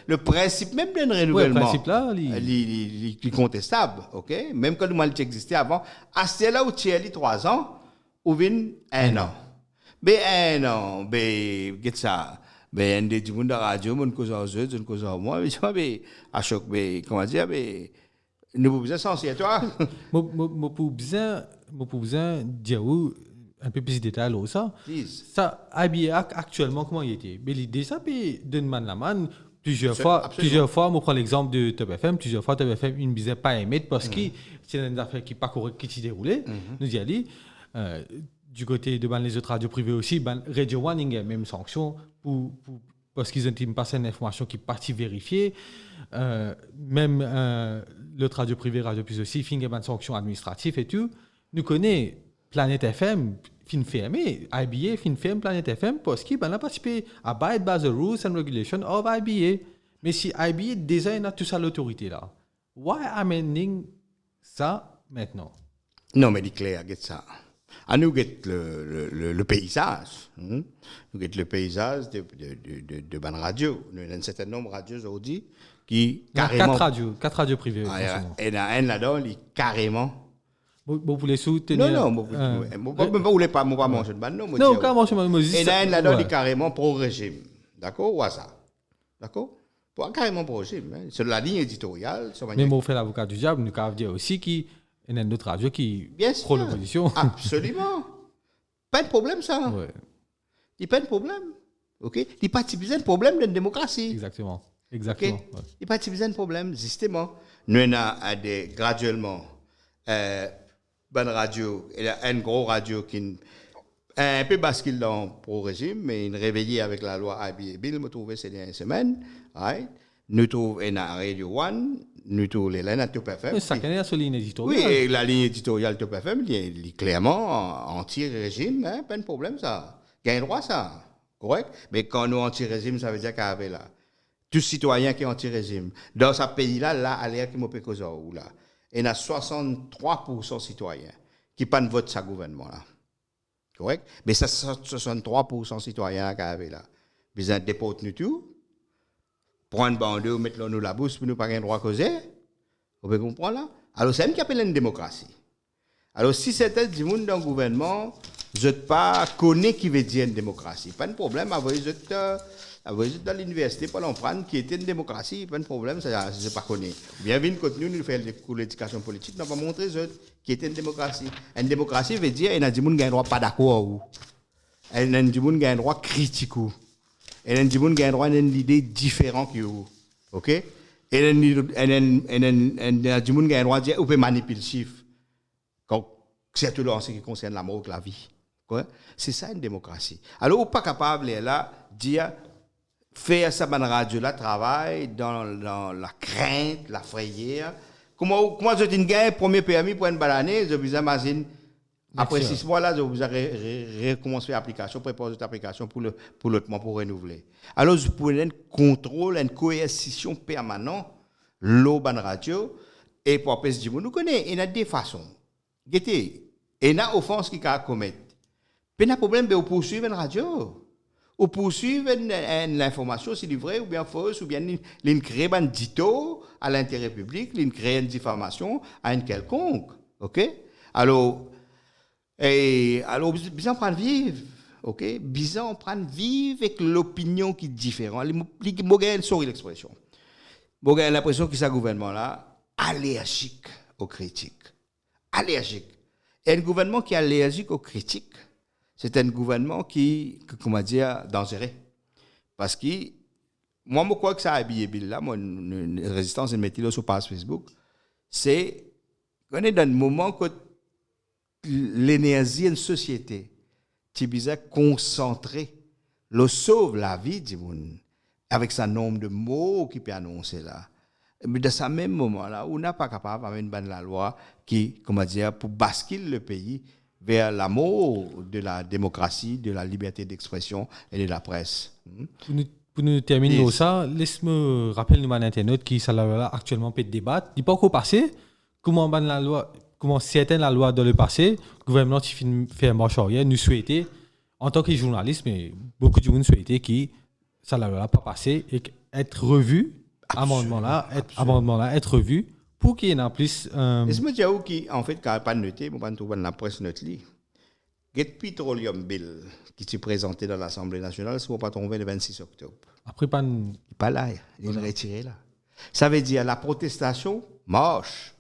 le principe même d'un renouvellement. Le principe là, il est contestable. OK? Même quand le mal existait avant, à ce là où tu es 3 ans, ou 1 an. Ben 1 an, ben, qu'est-ce que ça? Ben, des gens de la radio, mon cousin aux autres, mon cousin à moi, mais à choc, mais comment dire, mais nous pouvons besoin sensibiliser toi. Moi, pour besoin dire un peu plus de détails là, ça. Ça, actuellement, comment il était? Mais l'idée, ça, puis d'une man la man, plusieurs fois, moi, prends l'exemple de Top FM, plusieurs fois, Top FM, une bizarre pas émettre parce que c'est une affaire qui n'est pas correcte, qui s'y déroulait. Nous y allons. Du côté de les autres radios privées aussi, Radio One, il y a même sanction parce qu'ils ont passé une information qui est partie vérifiée. Même l'autre radio privé, Radio Plus aussi, il y a une sanction administrative et tout. Nous connaissons Planète FM, fin fermé, IBA, fin fermé Planète FM, parce qu'ils ont participé à abide by the rules and regulations of IBA. Mais si IBA déjà a tout ça l'autorité là, why amending ça maintenant? Non, mais il est clair, regarde ça. À nous, le paysage. Nous, le paysage de bonnes radios. Nous avons un certain nombre de radios aujourd'hui qui carrément. 4 radios privées. Et il y en a un là-dedans, qui carrément. Vous voulez soutenir? Non, je ne voulais pas manger de banane. Non, quand manger de banane. Et il y en a un là-dedans, qui carrément pro-régime. D'accord? Ou à ça. D'accord? Carrément pro-régime. C'est la ligne éditoriale. Mais moi, on fait l'avocat du diable, nous avons dit aussi qu'il y a une autre radio qui prend l'opposition. Absolument. Pas de problème, ça. Ouais. Il n'y a pas de problème. OK? Il n'y a pas de problème d'une démocratie. Exactement. Okay? Il n'y a pas de problème, justement. Nous avons graduellement bonne radio, et une grosse radio qui un peu bascule dans le pro-régime, mais une réveillée avec la loi IBA Bill, me trouvé ces dernières semaines. Right? Nous trouvons une Radio One, nous trouvons les lignes Top FM. Mais ça connaît sur la ligne éditoriale. Oui, et la ligne éditoriale Top FM, il est clairement anti-régime, hein, pas de problème ça. Il y a un droit ça, correct? Mais quand nous anti-régime, ça veut dire qu'il y avait là. Tout citoyen qui est anti-régime. Dans ce pays-là, là, à l'air qui m'a pécosé ou là, il y a 63% de citoyens qui ne votent ce gouvernement-là. Correct? Mais ça, 63% de citoyens qui avaient là. Ils ont déporté nous tout. Prendre un bandeau, mettre nous la bouche pour nous pas avoir droit à causer. Vous pouvez comprendre là? Alors, c'est même qui appelle une démocratie. Alors, si c'était du monde dans le gouvernement, je ne pas connais qui veut dire une démocratie. Pas de problème, vous dans l'université, pour l'emprunter qui était une démocratie, pas de problème, ça, je ne pas connais. Bienvenue, quand nous faisons des cours d'éducation politique, nous avons montré qui était une démocratie. Une démocratie veut dire qu'il y a des gens qui ont un droit pas d'accord. Il y a des gens qui ont un droit critique. Il y a des gens qui ont un droit d'une idée différente que vous. OK? Et il y a des gens qui ont un droit de dire qu'on peut manipuler le chiffre. Surtout en ce qui concerne la mort ou la vie. Quoi? C'est ça une démocratie. Alors, on n'est pas capable là dire faire ça dans la radio là travail dans la crainte, la frayeur. Comment je dis une premier permis pour une banane, je vous imagine après 6 mois là, je vous recommencer l'application, préparer cette application pour l'autre mois pour renouveler. Alors, je pourrais un contrôle, une coercition permanente, l'eau ban radio et pour appeler ce nous connaissons, il y a des façons. Il y a offense qui a commettre. Pas de problème, mais on poursuit une radio. On poursuit l'information, si c'est vrai ou bien fausse, ou bien il crée un dito à l'intérêt public, il crée une diffamation à un quelconque. OK? Alors, bizarre prendre vivre. OK? Bizarre prendre vivre avec l'opinion qui est différente. Moi, sorry l'expression. Moi, j'ai l'impression que ce gouvernement-là, allergique aux critiques. Allergique. Et un gouvernement qui est allergique aux critiques, c'est un gouvernement comment dire, dangereux. Parce que, moi, je crois que ça a habillé Bill là, une résistance, une méthode sur page Facebook, c'est qu'on est dans un moment où l'énergie de la société, qui est concentrée, le sauve la vie du monde, avec sa nombre de mots qui peut annoncer là. Mais dans ce même moment-là, on n'est pas capable d'amener la loi qui, comment dire, pour basculer le pays vers l'amour de la démocratie, de la liberté d'expression et de la presse. Pour nous terminer ça, laisse-moi rappeler nous internautes qui ça là actuellement peut débattre. Il pas encore passé comment la loi, comment certaines la loi dans le passé, le gouvernement qui fait marche arrière, nous souhaitait en tant que journaliste, mais beaucoup de monde souhaitait que ça là pas passé et être revu, amendement là être revu. Pour qu'il y ait en plus. Laisse-moi dire qui, en fait, quand pas noté, on va trouver dans la presse notre lit. Get Petroleum Bill qui s'est présenté dans l'Assemblée nationale, ce n'est pas tombé le 26 octobre. Après, pas. Pas là, il est retiré là. Ça veut dire la protestation marche.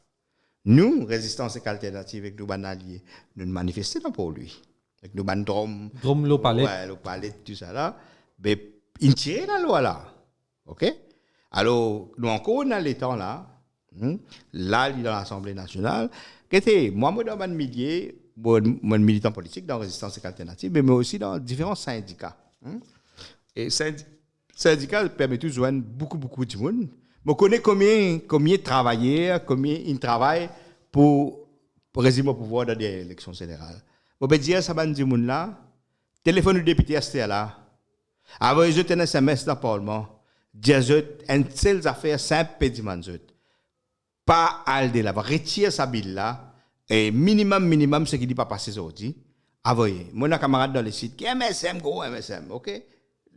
Nous, résistance et alternative avec nos alliés, nous manifestons pour lui. Avec nos drums. Drum, l'eau palette. Ouais, l'eau palette, tout ça là. Mais il tire la loi là. OK? Alors, nous encore dans les temps là. Là, dans l'Assemblée nationale, moi, je suis un millier, militant politique dans la résistance alternative, mais aussi dans différents syndicats. Et syndicats permettent de joindre beaucoup de monde. Je connais combien de travailleurs, combien ils travaillent pour résumer le pouvoir dans des élections générales. Je peux dire, ça va dire là, téléphone du député STA là, avant de jeter un SMS dans le Parlement, dire une seule affaire simple, pédiment. Pas al de la retire sa bille là et minimum ce qui dit pas passer aujourd'hui envoyer mon camarade dans le site qui MSM gros MSM OK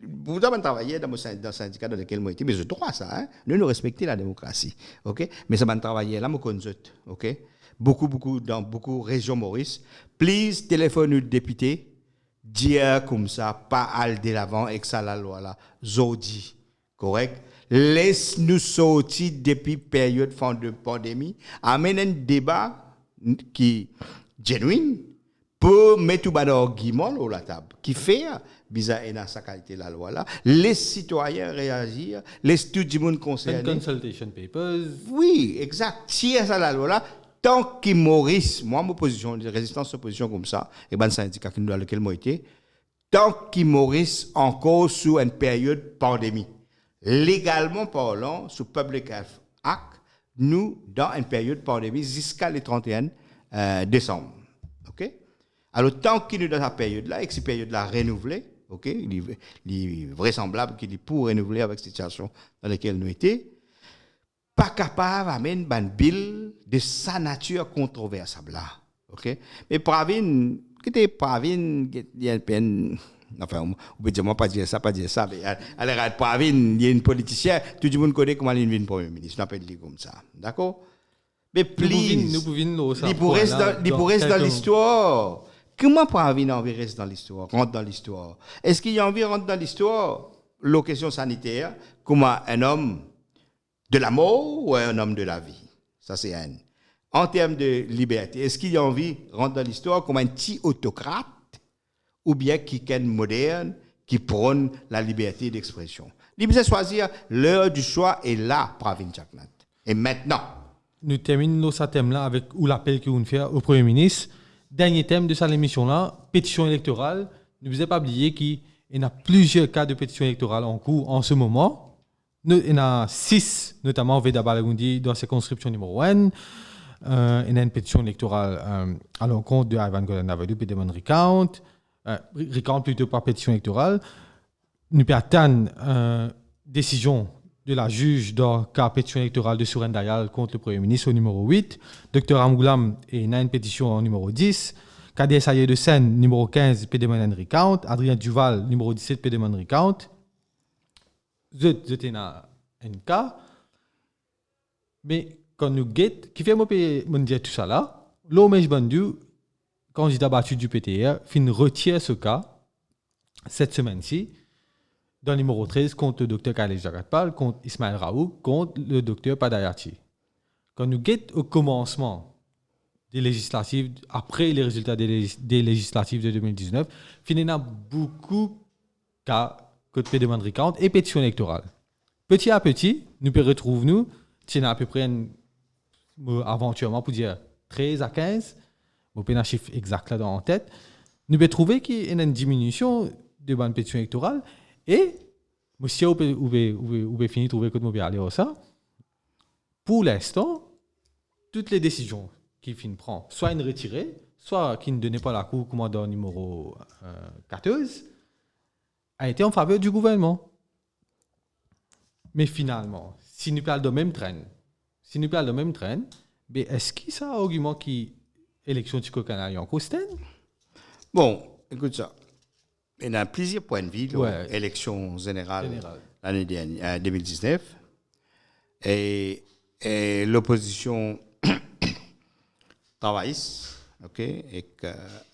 vous devez travailler dans le syndicat dans lequel moi été mais je droit ça hein nous respecter la démocratie OK mais ça va travailler là moi consulte OK beaucoup dans beaucoup régions Maurice please téléphone au député dire comme ça pas al de l'avant et que ça la loi là aujourd'hui correct. Laisse-nous sortir depuis période fin de pandémie, amène un débat qui est genuine pour mettre tout le argument sur la table, qui fait bizarre et dans sa qualité la loi là, les citoyens réagir, laisse tout le monde concerné. Consultation papers. Oui, exact. Si ça la loi là, tant qu'il Maurice, moi ma position de résistance opposition comme ça, et ben syndicat dans lequel moi été, tant qu'il Maurice encore sous une période pandémie. Légalement parlant, sous Public Health Act, nous, dans une période de pandémie jusqu'à le 31 décembre. OK? Alors, tant qu'il est dans cette période-là, et que cette période-là renouvelée, OK? Il est vraisemblable qu'il est pour renouveler avec cette situation dans laquelle nous étions, pas capable d'amener un bill de sa nature controversable là. OK? Mais Pravin, il y a une peine. Enfin, on peut dire, moi, pas dire ça, mais alors, Pravin, il y a une politicienne, tout le monde connaît comment il vient Premier ministre, on appelle comme ça. D'accord? Mais please, il pourrait rester dans l'histoire. Comment Pravin a envie de rester dans l'histoire, rentre dans l'histoire? Est-ce qu'il a envie de rentrer dans l'histoire? La question sanitaire, comment un homme de la mort ou un homme de la vie? Ça, c'est un. En termes de liberté, est-ce qu'il a envie de rentrer dans l'histoire comme un petit autocrate? Ou bien qui est moderne, qui prône la liberté d'expression. Il peut choisir l'heure du choix est là, Pravin Jagnnath. Et maintenant. Nous terminons ce thème-là avec l'appel que vous fait au Premier ministre dernier thème de cette émission-là, pétition électorale. Ne vous avez pas oublié qu'il y a plusieurs cas de pétition électorale en cours en ce moment. Il y en a 6, notamment Veda Balagundi dans la circonscription numéro 1. Il y a une pétition électorale à l'encontre de Ivan Golanavadu et Demon Recount. Recount plutôt par pétition électorale. Nous pouvons attendre décision de la juge dans le cas pétition électorale de Suren Dayal contre le Premier ministre au numéro 8. Dr Amoulam et une pétition au numéro 10. Kader Sayer de Seine, numéro 15, Pédémon Recount. Adrien Duval, numéro 17, Pédémon Recount. C'était un cas. Mais quand nous guettons, qui fait me dire tout ça là, l'Omej Bandu, candidat battu du PTR, fin retire ce cas cette semaine-ci. Dans le numéro 13, contre le docteur Khaled Jagatpal, contre Ismaël Raoult, contre le docteur Padayati. Quand nous guettons au commencement des législatives, après les résultats des législatives de 2019, finalement, beaucoup de cas côté de Mandricante et pétition électorale. Petit à petit, nous pouvons retrouver, nous, à peu près, aventuellement, pour dire 13 à 15, je n'ai pas un chiffre exact là en tête, nous pouvons trouver qu'il y a une diminution de la pétition électorale. Et, monsieur, vous pouvez finir de trouver que nous aller ça. Pour l'instant, toutes les décisions qu'il prend, soit une retirée, soit qu'il ne donnait pas la cour commandant numéro 14, a été en faveur du gouvernement. Mais finalement, si nous parlons de même train, est-ce qu'il y a un argument qui élection du Canada en Costen? Bon, écoute ça. Il y a plusieurs points de vue, élection générale l'année dernière, 2019. Et l'opposition travailliste, et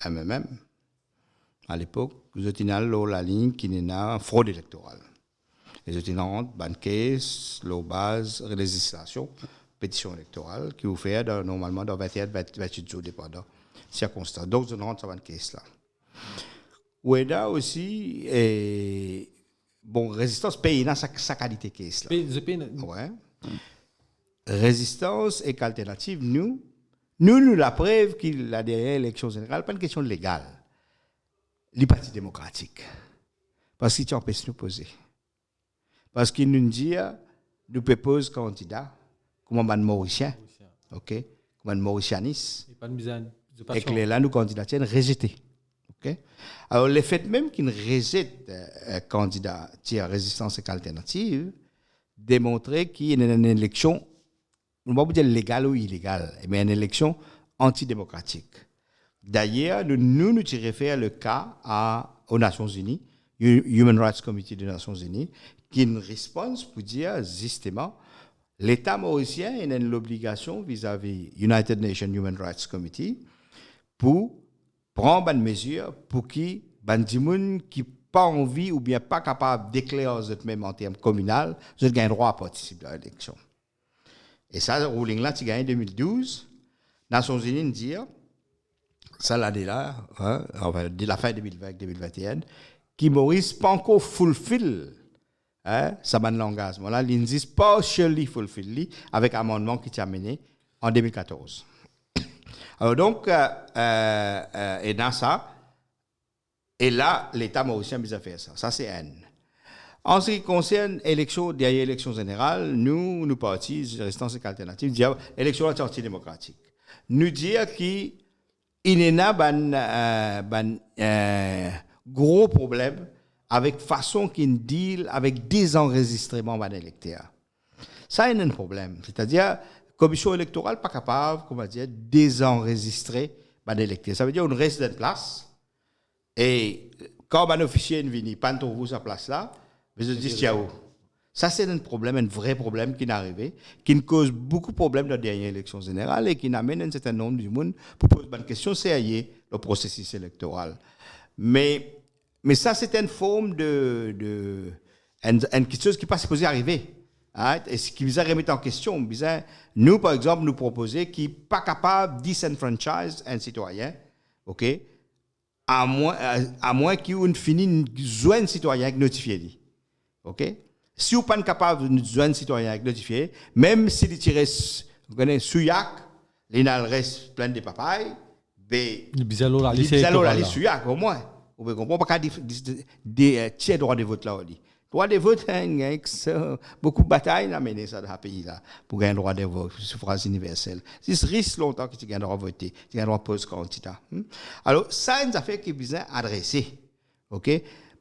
MMM, à l'époque, nous étions la ligne qui n'est pas fraude électorale. Nous étions banqués, la base, législation, pétition électorale, qui vous fait normalement dans 21-28 jours dépendant circonstances. Donc, nous rentrons dans cette caisse-là. Oueda aussi, résistance paye dans sa qualité caisse là. Ouais. Résistance et qu'alternative, nous la preuve qu'il a derrière l'élection générale, pas une question légale. Les partis démocratiques. Parce qu'ils empêchent de nous poser. Parce qu'ils nous disent, nous proposons candidat, comme un Mauricien, comme un Mauricianis, et que là, nous candidatons rejetés. Okay? Alors, le fait même qu'il rejette un candidat à résistance et alternative démontrait qu'il y a une élection, on ne va pas dire légale ou illégale, mais une élection antidémocratique. D'ailleurs, nous référons le cas aux Nations Unies, Human Rights Committee des Nations Unies, qui a une réponse pour dire justement l'État mauricien a l'obligation vis-à-vis United Nations Human Rights Committee pour prendre une mesure pour qui bandimoun qui pas envie ou bien pas capable d'éclairer même en termes communaux, vous avez un droit à participer à l'élection. Et ça, le ruling là, tu gagnes en 2012. Nations Unies dit, ça l'année-là, de la fin 2020-2021, qui Maurice pas encore fulfill ça ban l'engagement là, ils disent partially fulfill avec amendement qui t'a mené en 2014. Alors donc, et dans ça, et là, l'État mauricien a fait ça. Ça, c'est N. En ce qui concerne derrière l'élection générale, nous partis, restons cette alternative, disons élection antidémocratique. Nous dire qu'il y a un gros problème avec façon qu'il deal avec désenregistrement des électeurs. Ça, il y a un problème. C'est-à-dire, la commission électorale pas capable, comment dire, désenregistrer des électeurs. Ça veut dire qu'on reste dans place et quand un officier vient, pas trouver sa place là, mais je dis ciao. Ça, c'est un problème, un vrai problème qui est arrivé, qui cause beaucoup de problèmes dans la dernière élection générale et qui amène un certain nombre de monde pour poser une question sérieuse le processus électoral. Mais ça, c'est une forme de quelque chose qui n'est pas supposé arriver. Hein? Et ce qui vous a remis en question, nous, par exemple, nous proposer qui n'est pas capable de disenfranchise un citoyen, ok, à moins qu'il finisse de joindre un citoyen notifié. Ok? Si vous n'êtes pas capable de joindre un citoyen notifié, même s'il tire souillac, il reste plein de papayes, Le bizarre là, les c'est bizarres là, électoral, les là. suya, au moins. Vous ne comprenez pas des tiers droit de vote là. Droit de vote, beaucoup de batailles à mener ça dans le pays là pour gagner un droit de vote, suffrage universel. C'est risque longtemps que tu gagnes un droit de voter, tu gagnes un droit de poser candidat. Alors, ça, c'est une affaire qui est bien adressée. OK?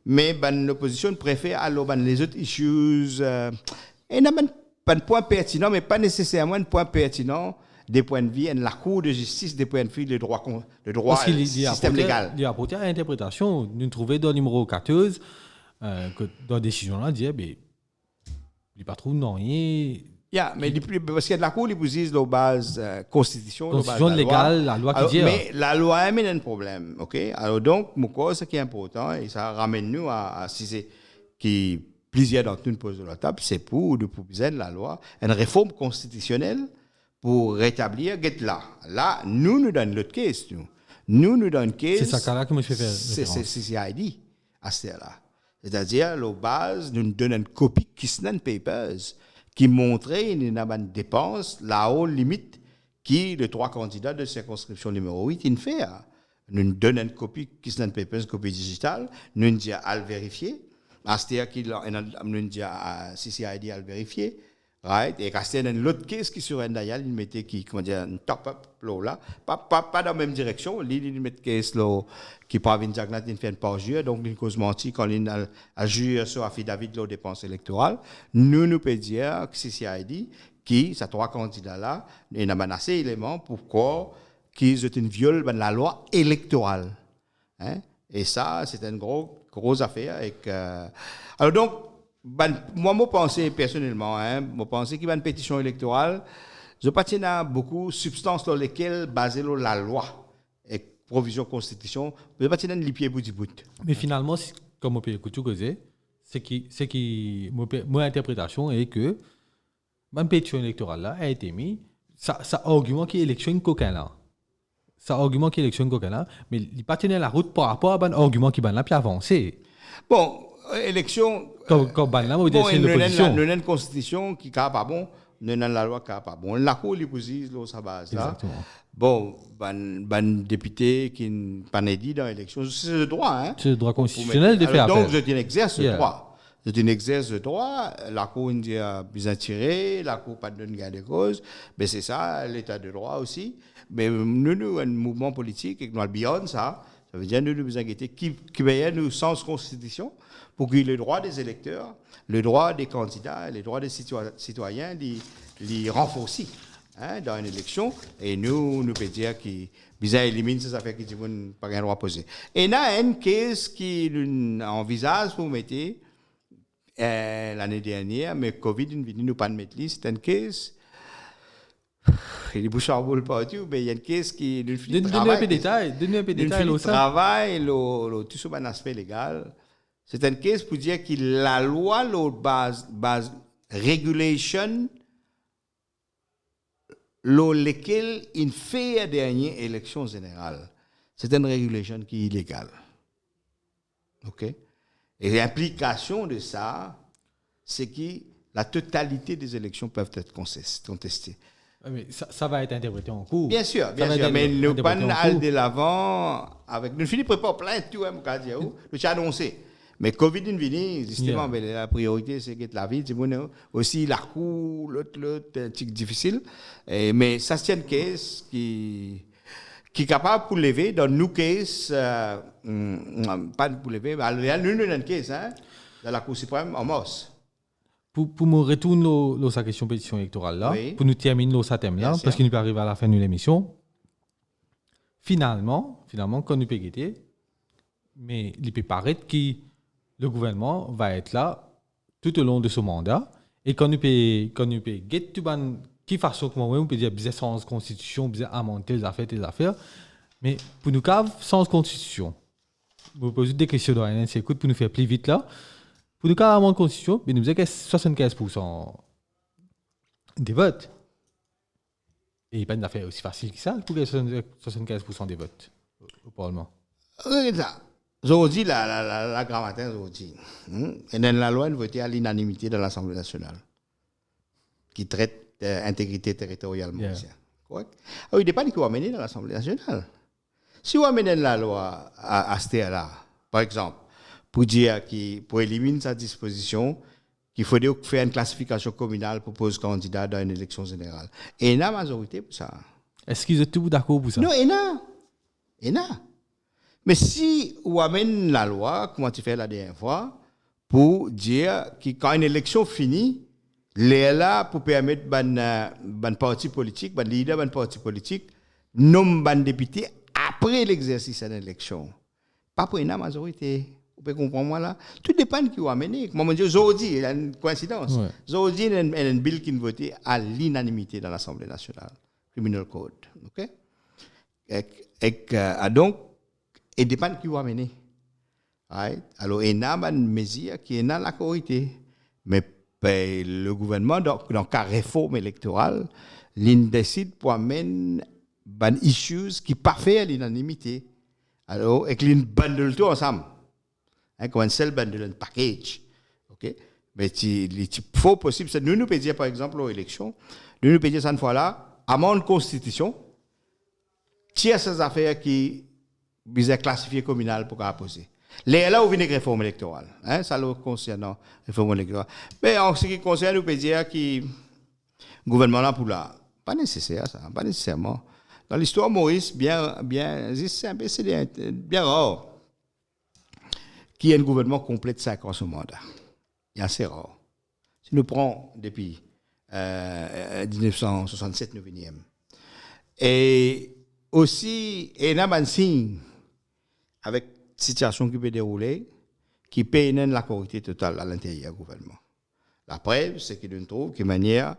Mais l'opposition préfère alors les autres issues. Et n'a pas de point pertinent, mais pas nécessairement un point pertinent des points de vue, la Cour de justice des points de vue, le droit système légal. Il y a apporté à l'interprétation, nous trouvons dans le numéro 14, que dans la décision là, dit, il n'y a pas trop non, mais parce que la Cour, ils disent la base constitution légale, la loi qui dit. Mais la loi amène un problème, ok? Alors donc, ce qui est important, et ça ramène nous à si c'est qui plusieurs d'entre nous posent la table, c'est pour la loi, une réforme constitutionnelle pour rétablir là. Là, nous donnons l'autre case, nous donnons case. C'est ça là que je fais faire. C'est CID à ce là. C'est-à-dire, la base, nous donnons une copie qui se papers qui montrait une dépense, la haute limite qui les trois candidats de circonscription numéro 8 il fait. Nous donnons une copie qui se papers, une copie digitale, nous disons à le vérifier. C'est-à-dire qu'il nous dit à CCID à le vérifier. Right? Et quand c'est l'autre case qui sur Ndayal, il mettait un top-up là, pas dans la même direction, il met case là qui parvient à faire une parjure, donc il cause menti quand il a juré sur affidavit de dépenses électorales. Nous peut dire que CCID qui ces trois candidats là, il a menacé éléments pourquoi qu'ils ont une viol de la loi électorale. Hein? Et ça c'est une grosse affaire avec alors donc moi, je pense personnellement, je pense qu'il y a une pétition électorale, je pense qu'il y a beaucoup de substances dans lesquelles basées la loi et provision constitution, je pense qu'il y a une pied bout du bout. Mais finalement, comme on peut écouter, c'est qui mon interprétation est que une pétition électorale là a été mise, ça argument qui est élection coquin là. Ça argument qui est élection coquin là, mais il pas tenir la route par rapport à un argument qui va là puis avancer. Bon, élection. Comme là, vous dites c'est l'opposition. Nous avons une constitution qui n'est pas bon, nous avons la loi qui n'est pas bon. La Cour lui pose sa base là. Exactement. Bon, député qui n'est pas dit dans l'élection, c'est le droit. Hein? C'est le droit constitutionnel de faire appel. Donc, je exerce le droit. Je exerce le droit. La Cour dit bien tiré, la Cour pas de gain de cause. Mais c'est ça, l'état de droit aussi. Mais nous, un mouvement politique, et nous allons beyond ça. Ça veut dire que nous nous inquiéter qui veille nous sans constitution pour que le droit des électeurs, le droit des candidats, les droits des citoyens les renforcent dans une élection. Et nous pouvons dire qu'ils éliminent ces affaires qui ne pas un droit posé. Et il y a une case qui envisage pour mettre l'année dernière, mais Covid ne nous pas de mettre liste. C'est une case. Il y a des bouches à boule partout, mais il y a une caisse qui Donnez un peu de détails. Le travail, tout sur un aspect légal. C'est une caisse pour dire que la loi, la base regulation, laquelle il fait la dernière élection générale, c'est une régulation qui est illégale. OK? Et l'implication de ça, c'est que la totalité des élections peuvent être contestées. Mais ça va être interprété en cours. Bien sûr, mais nous pas aller de l'avant avec nous finissons pas plein tout hein nous as annoncé. Mais Covid est venu justement mais la priorité c'est que la vie aussi la cour l'autre c'est difficile mais ça c'est une caisse qui est capable pour lever dans nous caisse pas pour lever mais nous une caisse hein dans la Cour suprême en mars. Pour me retourner sa question pétition électorale là, pour nous terminer sa thème là, parce qu'il nous peut arriver à la fin de l'émission. Finalement, quand nous peut guetter, mais il peut paraître que le gouvernement va être là tout au long de ce mandat, et quand nous peut guetter qui façon que moi on peut dire bizarre sans constitution, bizarre amender les affaires, mais pour nous cave sans constitution. Vous posez des questions dans la écoute pour nous faire plus vite là. Pour nous, carrément, la Constitution, nous disons que 75% des votes. Et il n'y a pas une affaire aussi facile que ça pour gagner 75% des votes au Parlement. Aujourd'hui, la grammaire, aujourd'hui. Et dans la loi, elle votait à l'unanimité de l'Assemblée nationale, qui traite intégrité territoriale. Correct? Il n'y a pas de quoi amener dans l'Assemblée nationale. Si vous amenez la loi à ce là, par exemple, pour dire pour éliminer sa disposition, qu'il faut faire une classification communale pour poser candidat dans une élection générale. Et il y a une majorité pour ça. Est-ce qu'ils sont tous d'accord pour ça? Non, il y en a. Mais si vous amenez la loi, comment tu fais la dernière fois, pour dire que quand une élection finit, les là pour permettre ban parti politique, ban leader ban parti politique, nommer ban député après l'exercice de l'élection. Pas pour une majorité. Vous pouvez comprendre moi là. Tout dépend de qui vous amenez. Moi je dis aujourd'hui, il y a une coïncidence. Aujourd'hui, il y a un bill qui est voté à l'unanimité dans l'Assemblée nationale, Criminal Code, OK? Donc il dépend de qui vous amenez. Right? Alors il y a une mesure qui est dans la corité. Mais le gouvernement, dans la réforme électorale, il décide pour amener des issues qui ne pas fait à l'unanimité. Alors, et qu'il bundle tout ensemble. Comme un seul bundle, un package. OK? Mais il faut possible. Nous pouvons dire, par exemple, aux élections, nous pouvons dire cette fois-là, à mon constitution, tiens ces affaires qui sont classifiées communales pour poser. Là, où vient la réforme électorale. Ça le concerne, la réforme électorale. Mais en ce qui concerne, nous pouvons dire que le gouvernement là pour là, pas nécessaire ça, pas nécessairement. Dans l'histoire Maurice, c'est bien rare qu'il y ait un gouvernement complet de 5 ans ce mandat. C'est assez rare. Si nous prenons depuis 1967, nous venions. Et aussi, il y a un signe avec situation qui peut dérouler, qui peut donner la correctitude totale à l'intérieur du gouvernement. La preuve, c'est qu'il trouve que manière,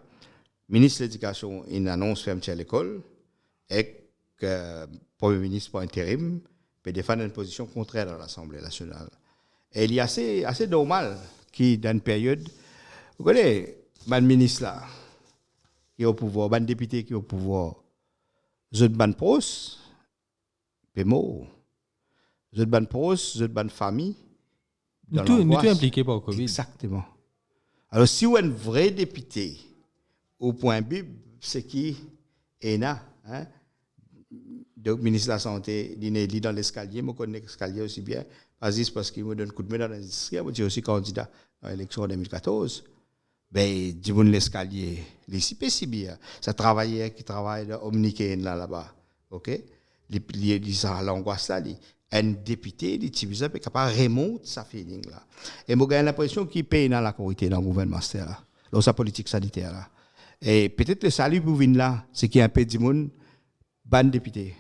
le ministre de l'Éducation, il annonce fermeture à l'école et que le Premier ministre par intérim peut défendre une position contraire dans l'Assemblée nationale. Et il est assez normal qu'il, dans une période, vous connaissez, le ministre là, qui est au pouvoir, le député qui est au pouvoir, les autres pros, peut mort. Les autres pros, les autres familles. Nous sommes impliqués par le Covid. Exactement. Alors, si vous êtes un vrai député, au point Bible, c'est qui est là. Donc, le ministre de la Santé, il est dans l'escalier, je connais l'escalier aussi bien, parce qu'il me donne un coup de main dans l'industrie, je suis aussi candidat à l'élection en 2014. Ben, du monde l'escalier, les si bien. Ça travaillait qui travaille dans Omniquet là-bas. OK? Ça l'angoisse là, un député, il est capable de remonter sa feeling là. Et moi j'ai l'impression qu'il paye dans la corité dans le gouvernement là, dans sa politique sanitaire là. Et peut-être le salut pour venir là, c'est qu'il y a un peu de monde ban député.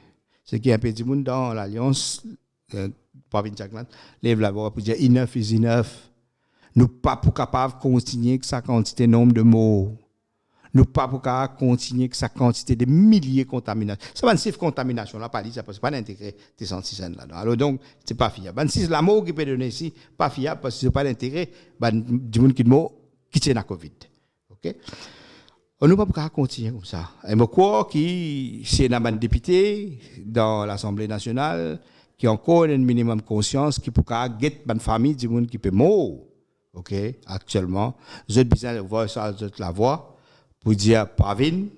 C'est qu'il y a un peu de monde dans l'alliance pas venir Jacques lève la voix pour dire enough is enough. Nous pas pour capable continuer que sa quantité nombre de mots. Nous pas pour capable continuer que sa quantité de milliers de contaminations. Ça va une contamination là pas dit ça parce que pas d'intégrer tes sentiments là. Alors donc c'est pas fiable. Si la mot qui peut donner ici pas fiable parce que c'est pas d'intégrer du monde qui tient la Covid. OK? On ne peut pas continuer comme ça. Et je crois que c'est un député dans l'Assemblée nationale qui a encore un minimum de conscience qui peut guetter une famille du monde qui peut mourir. OK, actuellement, je besoin de voir ça, je la voix pour dire Pavin,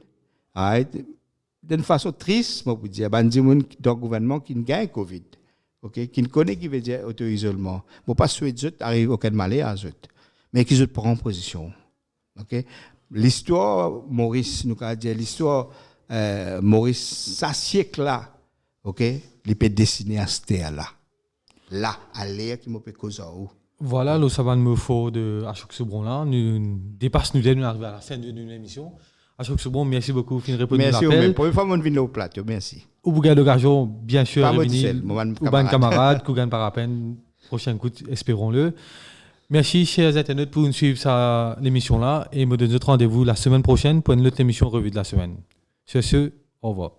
d'une façon triste, pour dire ben du monde dans le gouvernement qui gagne Covid, OK, qui ne connaît qui veut dire auto-isolement. Moi pas souhaiter arrive aucun malheur à eux, mais qui je prend position. OK, l'histoire Maurice nous a dit l'histoire Maurice ça siècle là, OK, il peut dessiner à ce là à l'air qui me peut causer où. Voilà, le savant me faut de Ashok Sobron là. Nous dépasse nous arriver à la fin de l'émission. Ashok Sobron, merci beaucoup pour répondre à l'appel. Merci, pour une fois, on vient au plateau, merci. Au bout de l'occasion, bien sûr, revenir. Ou ban camarade, Kougan Parapen, prochain coup, espérons-le. Merci, chers internautes, pour nous suivre l'émission là. Et me donne notre rendez-vous la semaine prochaine pour une autre émission revue de la semaine. Sur ce, au revoir.